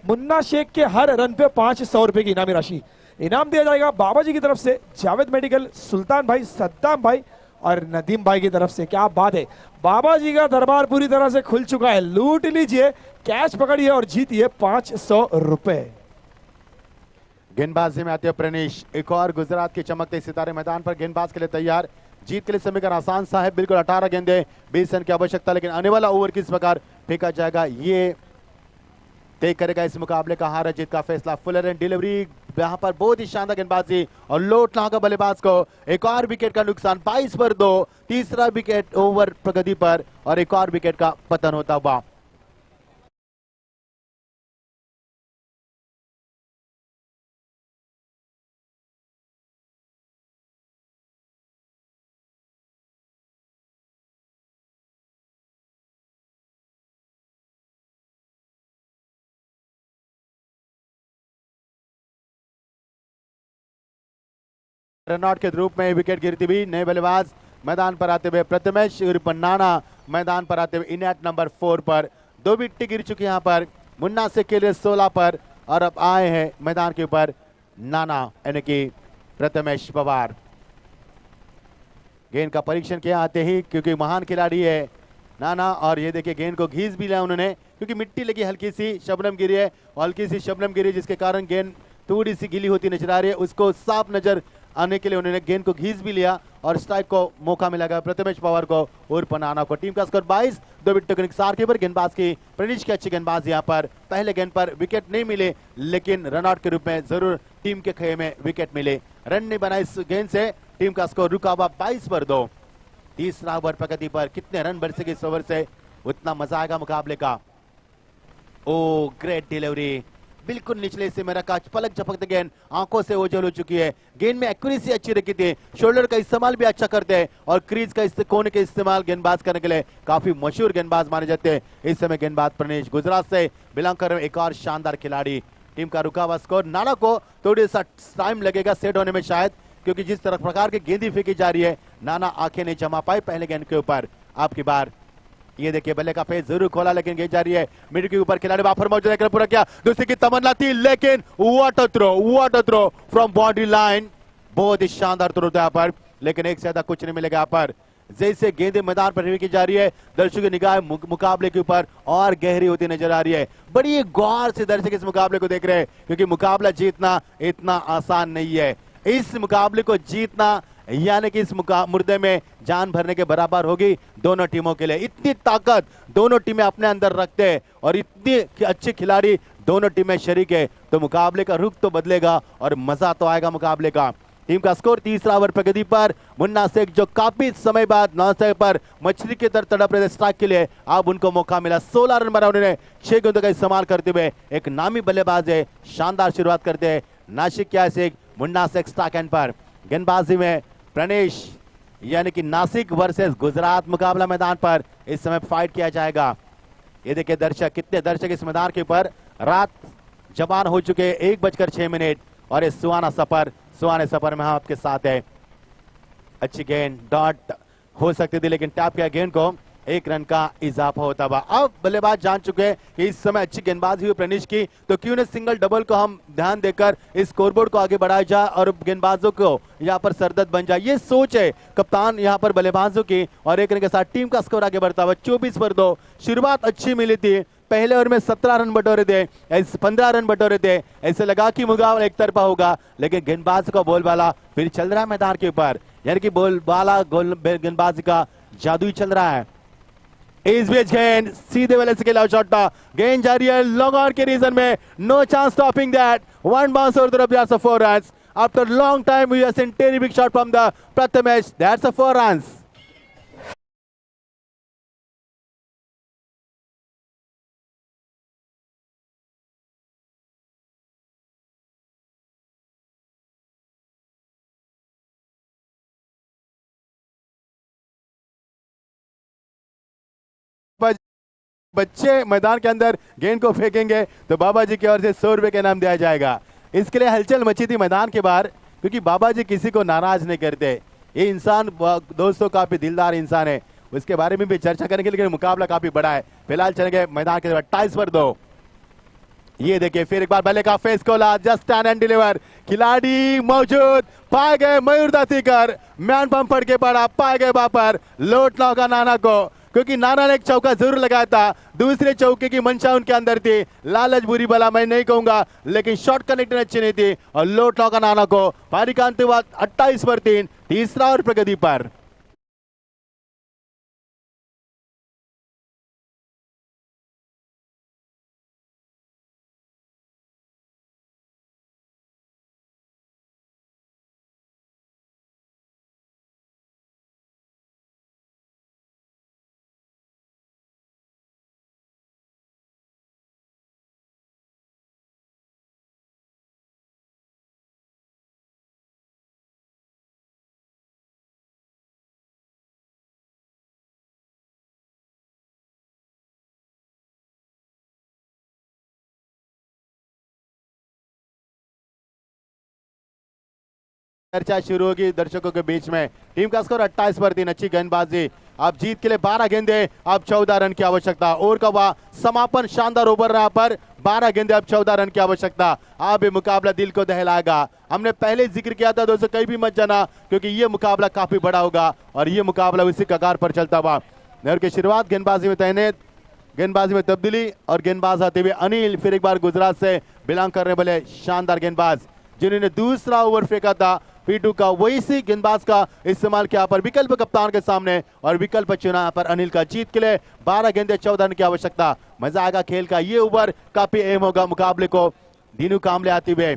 मुन्ना शेख के हर रन पे 500 रुपए की इनामी राशि इनाम दिया जाएगा बाबा जी की तरफ से, जावेद मेडिकल, सुल्तान भाई, सद्दाम भाई और नदीम भाई की तरफ से। क्या बात है, बाबा जी का दरबार पूरी तरह से खुल चुका है। लूट लीजिए, कैच पकड़िए और जीतिए 500 रुपए। गेंदबाजी में आते हैं प्रणीश। एक और गुजरात के चमकते सितारे मैदान पर गेंदबाज के लिए तैयार। जीत के लिए समीकरण आसान सा है, बिल्कुल 18 गेंदे 20 रन की आवश्यकता, लेकिन आने वाला ओवर किस प्रकार फेंका जाएगा ये तय करेगा इस मुकाबले का हार जीत का फैसला। फुलर एंड डिलीवरी यहाँ पर बहुत ही शानदार गेंदबाजी और लोट लगा बल्लेबाज को। एक और विकेट का नुकसान, 22 पर 2, तीसरा विकेट ओवर प्रगति पर और एक और विकेट का पतन होता हुआ। रनआउट के रूप में विकेट गिरती हुई नए बल्लेबाज मैदान पर आते हुए प्रथमेश नाना मैदान पर आते हुए इनएट नंबर 4 पर। 2 विकेट गिर चुकी यहाँ पर मुन्ना से के लिए 16 पर और अब आए हैं मैदान के ऊपर नाना यानी कि प्रथमेश पवार। गेंद का परीक्षण किया आते ही, क्योंकि महान खिलाड़ी है नाना। और ये देखिए गेंद को घीस भी लिया उन्होंने, क्योंकि मिट्टी लगी, हल्की सी शबनम गिरी है, हल्की सी शबनम गिरी जिसके कारण गेंद थोड़ी सी गीली होती नजर आ रही है। उसको साफ नजर आने के लिए उन्होंने गेंद को घीस भी लिया और स्ट्राइक को मौका मिला प्रथमेश पवार को और नाना को। टीम का स्कोर 22, 2 विकेट के नुकसान के ऊपर गेंदबाज की प्रणीश की अच्छी गेंदबाज यहाँ पर। पहले गेंद पर विकेट नहीं मिले, लेकिन रनआउट के रूप में जरूर टीम के खेमे में विकेट मिले। रन नहीं बना इस गेंद से, टीम का स्कोर रुका हुआ 22 पर 2। तीसरा ओवर प्रगति पर, कितने रन बरसेंगे इस ओवर से उतना मजा आएगा मुकाबले का। ओ ग्रेट डिलीवरी, बिल्कुल निचले से मेरा काच पलक झपकते गेंद आंखों से ओझल हो चुकी है। गेंद में एक्यूरेसी अच्छी रखी थी, शोल्डर का इस्तेमाल भी अच्छा करते हैं और क्रीज का कोने के इस्तेमाल गेंदबाज करने के लिए काफी मशहूर गेंदबाज माने जाते हैं। इस समय गेंदबाज प्रणीश गुजरात से बिलोंग कर रहे एक और शानदार खिलाड़ी। टीम का रुका हुआ स्कोर, नाना को थोड़ी सा टाइम लगेगा सेट होने में शायद, क्योंकि जिस तरह प्रकार की गेंदी फेंकी जा रही है नाना आंखें नहीं जमा पाए पहले गेंद के ऊपर। आपकी बार, ये देखिए बल्ले का पेज जरूर खोला, लेकिन गेंद जा रही है मिड के ऊपर। खिलाड़ी वाफर मौजूद है, पूरा किया, दूसरी की तमन्ना थी, लेकिन what a throw from boundary line. बहुत ही शानदार थ्रो था यहाँ पर, लेकिन एक से ज्यादा कुछ नहीं मिलेगा यहाँ पर। जैसे गेंदे मैदान पर की जा रही है, दर्शकों की निगाह मुकाबले के ऊपर और गहरी होती नजर आ रही है। बड़ी गौर से दर्शक इस मुकाबले को देख रहे हैं, क्योंकि मुकाबला जीतना इतना आसान नहीं है। इस मुकाबले को जीतना यानी कि इस मुर्दे में जान भरने के बराबर होगी दोनों टीमों के लिए। इतनी ताकत दोनों टीमें अपने अंदर रखते हैं और इतने अच्छे खिलाड़ी दोनों टीमें शरीक है, तो मुकाबले का रुख तो बदलेगा और मजा तो आएगा मुकाबले का। टीम का स्कोर तीसरा ओवर प्रगति पर मुन्ना शेख, जो काफी समय बाद 9 पर मछली के तरह तड़प रहे स्ट्राइक के लिए, अब उनको मौका मिला। 16 रन बना उन्होंने 6 गेंदों का इस्तेमाल करते हुए। एक नामी बल्लेबाज है, शानदार शुरुआत करते हैं नासिक क्या शेख। मुन्ना शेख स्ट्राइक एंड पर। गेंदबाजी में प्रणीश यानी कि नासिक वर्सेस गुजरात मुकाबला मैदान पर इस समय फाइट किया जाएगा। ये देखिए दर्शक, कितने दर्शक इस मैदान के ऊपर। रात जवान हो चुके 1:06 और इस सुहाना सफर में हम आपके साथ है। अच्छी गेंद डॉट हो सकती थी, लेकिन टैप किया गेंद को, 1 रन का इजाफा होता हुआ। अब बल्लेबाज जान चुके हैं कि इस समय अच्छी गेंदबाजी हुई प्रणीश की, तो क्यों न सिंगल डबल को हम ध्यान देकर इस स्कोरबोर्ड को आगे बढ़ाया जाए और गेंदबाजों को यहाँ पर सरदर्द बन जाए। ये सोच है कप्तान यहाँ पर बल्लेबाजों की। और 1 रन के साथ टीम का स्कोर आगे बढ़ता हुआ 24 पर 2। शुरुआत अच्छी मिली थी, पहले ओवर में 17 रन बटोरे थे, 15 रन बटोरे थे। ऐसे लगा कि मुकाबला एक तरफा होगा, लेकिन गेंदबाज का बोलबाला फिर चल रहा है मैदान के ऊपर, यानी कि बोलबाला गेंदबाज का जादू ही चल रहा है। इस बीच गेंद सीधे वाले से खेला शॉट था, गेंद जा रही है लॉन्ग ऑन के रीजन में, no chance stopping that. 1 bounce और तरफ that's a 4 runs after long time we have seen terrific shot from the Prathamesh, that's a 4 runs. बच्चे मैदान के अंदर गेंद को फेंकेंगे तो बाबा जी की ओर से 100 रुपए का इनाम दिया जाएगा। इसके लिए हलचल मची थी मैदान के बाहर, क्योंकि बाबा जी किसी को नाराज नहीं करते। ये इंसान दोस्तों काफी दिलदार इंसान है, उसके बारे में भी चर्चा करेंगे, लेकिन मुकाबला काफी बड़ा है। फिलहाल चलेंगे मैदान के 28/2। ये देखिए फिर एक बार बल्ले का फेस खोला, जस्ट स्टैंड एंड डिलीवर, खिलाड़ी मौजूद, पाए गए मयूर दातीकर, मैन पंप पड़ के पड़ा, पाए गए वहां पर लोट लगा नाना को, क्योंकि नाना ने एक चौका जरूर लगाया था, दूसरे चौके की मंशा उनके अंदर थी। लालच बुरी भला मैं नहीं कहूंगा, लेकिन शॉट कनेक्शन अच्छी नहीं थी और लोट लगा नाना को पारी का अंतिम 28/3, तीसरा और प्रगति पर। चर्चा शुरू होगी दर्शकों के बीच में। टीम का स्कोर 28/3, अच्छी गेंदबाजी। अब जीत के लिए 12 गेंदे, अब 14 रन की आवश्यकता। और का वह समापन शानदार ओवर रहा पर 12 गेंदे, अब 14 रन की आवश्यकता। अब ये मुकाबला दिल को दहलाएगा। हमने पहले जिक्र किया था दोस्तों, कहीं भी मत जाना, क्योंकि ये मुकाबला काफी बड़ा होगा और ये मुकाबला उसी कगार पर चलता हुआ। नहर की शुरुआत गेंदबाजी में तैनात, गेंदबाजी में तब्दीली और गेंदबाज आते हुए अनिल, फिर एक बार गुजरात से बिलोंग करने वाले शानदार गेंदबाज, जिन्होंने दूसरा ओवर फेंका था P2 का, वही सी गेंदबाज का इस्तेमाल किया पर विकल्प कप्तान के सामने, और विकल्प चुना पर अनिल का। जीत के लिए 12 गेंदे, 14 रन की आवश्यकता। मजा आएगा खेल का, ये ओवर काफी अहम होगा मुकाबले को। दीनू कामले आते हुए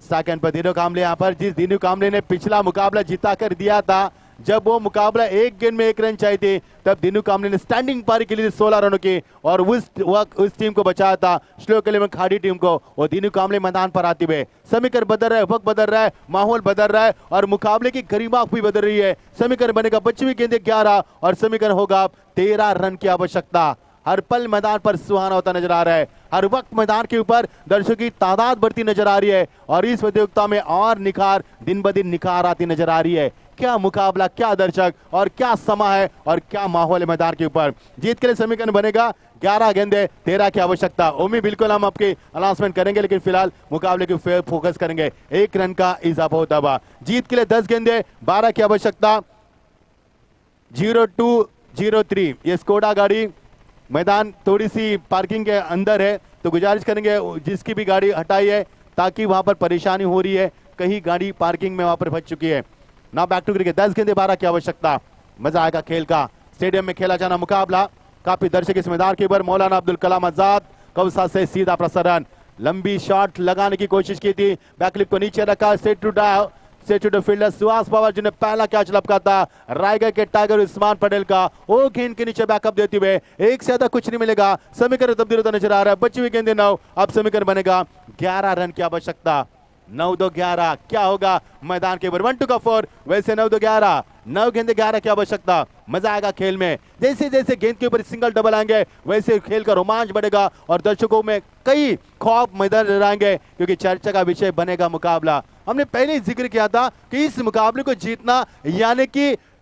सेकंड पर, दीनू कामले यहाँ पर, जिस दीनू कामले ने पिछला मुकाबला जिता कर दिया था, जब वो मुकाबला एक गेंद में 1 रन चाहिए थे, तब दीनू कामले ने स्टैंडिंग पारी के लिए 16 रनों की और उस टीम को बचाया था, श्लोक इलेवन खाड़ी टीम को। और दीनू कामले मैदान पर आते हुए समीकरण बदल रहा है, वक्त बदल रहा है, माहौल बदल रहा है और मुकाबले की गरिमा भी बदल रही है। समीकरण बनेगा 25 गेंदे 11 और समीकरण होगा 13 रन की आवश्यकता। हर पल मैदान पर सुहाना होता नजर आ रहा है, हर वक्त मैदान के ऊपर दर्शकों की तादाद बढ़ती नजर आ रही है और इस प्रतियोगिता में और निखार, दिन ब दिन निखार आती नजर आ रही है। क्या मुकाबला, क्या दर्शक और क्या समा है और क्या माहौल है मैदान के ऊपर। जीत के लिए समीकरण बनेगा 11 गेंदे 13 की आवश्यकता। उम्मीद बिल्कुल हम आपकी अनाउंसमेंट करेंगे, लेकिन फिलहाल मुकाबले के फेयर फोकस करेंगे। 1 रन का इजाफा होता हुआ। जीत के लिए 10 गेंदे 12 की आवश्यकता। 0203 ये स्कोडा गाड़ी मैदान थोड़ी सी पार्किंग के अंदर है, तो गुजारिश करेंगे जिसकी भी गाड़ी हटाई है, ताकि वहां पर परेशानी हो रही है, कहीं गाड़ी पार्किंग में वहां पर फंस चुकी है। ना बैक टू क्रिकेट, 10 गेंदे 12 की आवश्यकता। मजा आएगा खेल का। स्टेडियम में खेला जाना मुकाबला, काफी दर्शक इस मैदान के ऊपर। मौलाना अब्दुल कलाम आजाद कौसा से सीधा प्रसारण, लंबी शॉट लगाने की कोशिश की थी, बैकलिप को नीचे रखा, स्ट्रेट टू डाउ, straight to fielder Suhas Pawar जिन्हें पहला कैच लपका था रायगढ़ के टाइगर उस्मान पटेल का, वो गेंद के नीचे बैकअप देते हुए एक से ज्यादा कुछ नहीं मिलेगा। समीकरण तब्दील होता नजर आ रहा है। बची हुई गेंदे 9, अब समीकरण बनेगा 11 रन की आवश्यकता। 9-2-11 क्या होगा मैदान के ऊपर। 1-2 का 4, वैसे 9-2-11, 9 गेंदे 11 की आवश्यकता। मजा आएगा खेल में, जैसे जैसे गेंद के ऊपर सिंगल डबल आएंगे वैसे खेल का रोमांच बढ़ेगा और दर्शकों में कई खौफ मैदान आएंगे, क्योंकि चर्चा का विषय बनेगा मुकाबला। हमने पहले ही जिक्र किया था कि इस मुकाबले को जीतना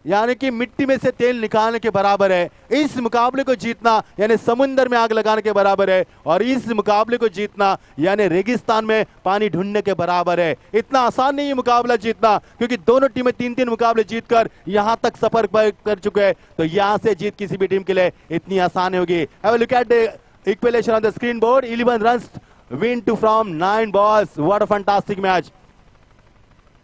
यानी कि मिट्टी में से तेल निकालने के बराबर है। इस मुकाबले को जीतना यानी समुद्र में आग लगाने के बराबर है, और इस मुकाबले को जीतना यानी रेगिस्तान में पानी ढूंढने के बराबर है। इतना आसान नहीं है मुकाबला जीतना, क्योंकि दोनों टीमें 3-3 मुकाबले जीतकर यहां तक सफर कर चुके हैं, तो यहां से जीत किसी भी टीम के लिए इतनी आसान होगी। Have a look at the equation on the screen board. 11 runs win to from 9 balls. What a fantastic match.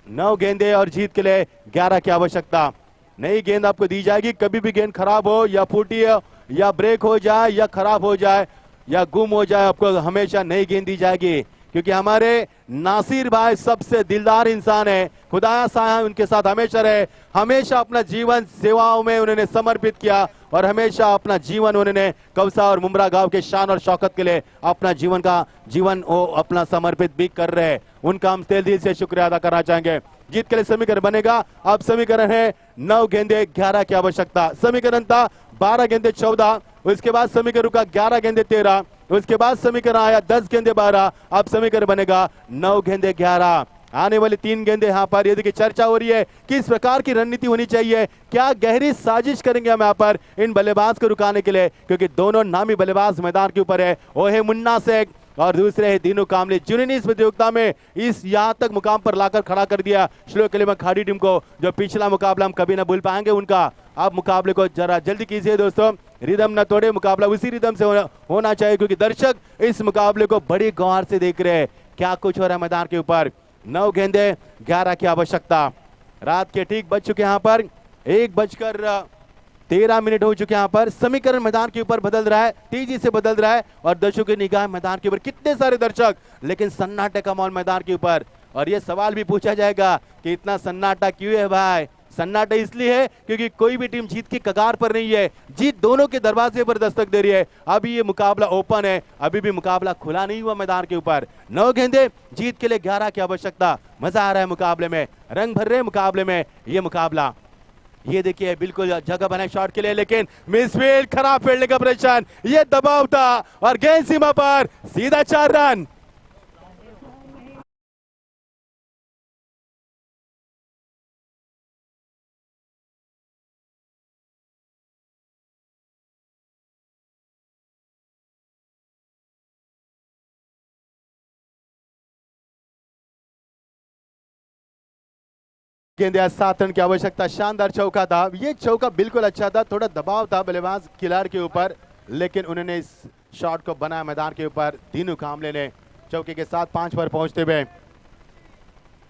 9 गेंदे और जीत के लिए 11 की आवश्यकता। नई गेंद आपको दी जाएगी, कभी भी गेंद खराब हो या फूटी हो या ब्रेक हो जाए या खराब हो जाए या गुम हो जाए, आपको हमेशा नई गेंद दी जाएगी, क्योंकि हमारे नासिर भाई सबसे दिलदार इंसान है। खुदाया साया उनके साथ हमेशा रहे, हमेशा अपना जीवन सेवाओं में उन्होंने समर्पित किया और हमेशा अपना जीवन उन्होंने कौसा और मुमरा गांव के शान और शौकत के लिए अपना जीवन वो अपना समर्पित भी कर रहे हैं। उनका हम दिल से शुक्रिया अदा करना चाहेंगे। जीत के लिए समीकरण बनेगा, अब समीकरण है 9 गेंदे 11 की आवश्यकता। समीकरण था 12 गेंदे 14, उसके बाद समीकरण रुका 11 गेंदे 13, उसके बाद समीकरण आया 10 गेंदे 12, अब समीकरण बनेगा 9 गेंदे 11। आने वाली 3 गेंदे यहाँ पर ये देखिए चर्चा हो रही है किस प्रकार की रणनीति होनी चाहिए, क्या गहरी साजिश करेंगे हम यहाँ पर इन बल्लेबाज को रुकाने के लिए, क्योंकि दोनों नामी बल्लेबाज मैदान के ऊपर है। वो है मुन्ना शेख और दूसरे है दीनू कामले, जिन्होंने इस प्रतियोगिता में इस यहाँ तक मुकाम पर लाकर खड़ा कर दिया स्लो इलेवन खाड़ी टीम को, जो पिछला मुकाबला हम कभी ना भूल पाएंगे उनका। अब मुकाबले को जरा जल्दी कीजिए दोस्तों, रिदम न तोड़े, मुकाबला उसी रिदम से होना चाहिए, क्योंकि दर्शक इस मुकाबले को बड़ी गौर से देख रहे हैं क्या कुछ हो रहा है मैदान के ऊपर। 9 गेंदे 11 की आवश्यकता, रात के ठीक बज चुके यहाँ पर 1:13 हो चुके यहाँ पर। समीकरण मैदान के ऊपर बदल रहा है, तेजी से बदल रहा है और दर्शकों की निगाह मैदान के ऊपर, कितने सारे दर्शक लेकिन सन्नाटे का माहौल मैदान के ऊपर। और ये सवाल भी पूछा जाएगा कि इतना सन्नाटा क्यों है भाई? सन्नाटा इसलिए है क्योंकि कोई भी टीम जीत की कगार पर नहीं है, जीत दोनों के दरवाजे पर दस्तक दे रही है। अभी ये मुकाबला ओपन है, अभी भी मुकाबला खुला नहीं हुआ मैदान के ऊपर। 9 गेंदे, जीत के लिए 11 की आवश्यकता। मजा आ रहा है मुकाबले में, रंग भर रहे मुकाबले में ये मुकाबला। ये देखिए बिल्कुल जगह बना शॉट के लिए, लेकिन मिसफील्ड, खराब फील्डिंग का प्रदर्शन, ये दबाव था और गेंद सीमा पर, सीधा 4 रन। गेंदे 7 रन की आवश्यकता, शानदार चौका था। ये चौका बिल्कुल अच्छा था, थोड़ा दबाव था बल्लेबाज खिलाड़ी के ऊपर, लेकिन उन्होंने इस शॉट को बनाया मैदान के ऊपर। दीनू कामले ने चौके के साथ 5 पर पहुंचते हुए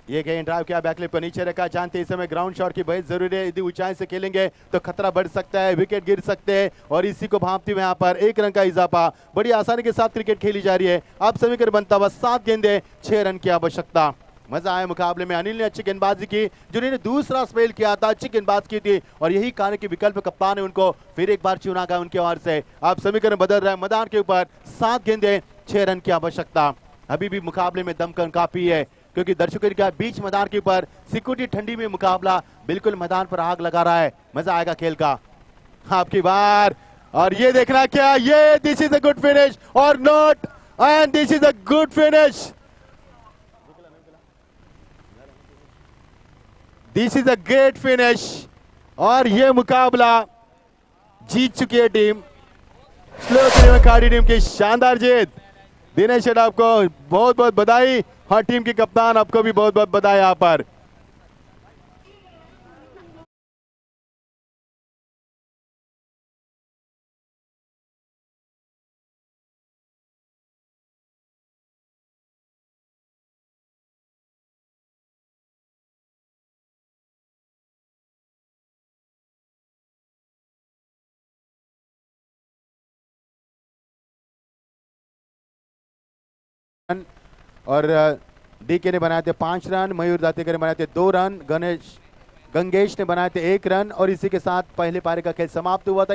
ये गेंद ड्राइव किया, बैकलिप को नीचे रखा। जानते इस समय ग्राउंड शॉट की बहुत जरूरी है, यदि ऊंचाई से खेलेंगे तो खतरा बढ़ सकता है, विकेट गिर सकते हैं, और इसी को भांपते हुए यहाँ पर 1 रन का इजाफा। बड़ी आसानी के साथ क्रिकेट खेली जा रही है। अब समीकरण बनता हुआ 7 गेंदे 6 रन की आवश्यकता। मजा आया मुकाबले में, अनिल ने अच्छी गेंदबाजी की, जिन्होंने दूसरा स्पेल किया था, अच्छी गेंदबाजी की थी, और यही कारण कि विकल्प कप्तान ने उनको फिर एक बार चुना गया उनके ओर से। अब समीकरण बदल रहा है मैदान के ऊपर, 7 गेंदे 6 रन की आवश्यकता। अभी भी मुकाबले में दमकन काफी है, क्योंकि दर्शकों के बीच मैदान के ऊपर सिक्योरिटी ठंडी में मुकाबला बिल्कुल मैदान पर आग लगा रहा है। मजा आएगा खेल का आपकी बार, और ये देखना क्या, ये this is a good finish और not, and this is a good finish, this is a great finish. और ये मुकाबला जीत चुकी है टीम स्लो खाड़ी टीम की, शानदार जीत। दिनेश शेठ आपको बहुत बहुत बधाई, और टीम के कप्तान आपको भी बहुत बहुत बधाई यहाँ पर। और डीके ने बनाए थे 5 रन, मयूर दातेकर ने बनाए थे 2 रन, गंगेश ने बनाए थे 1 रन, और इसी के साथ पहले पारी का खेल समाप्त हुआ था।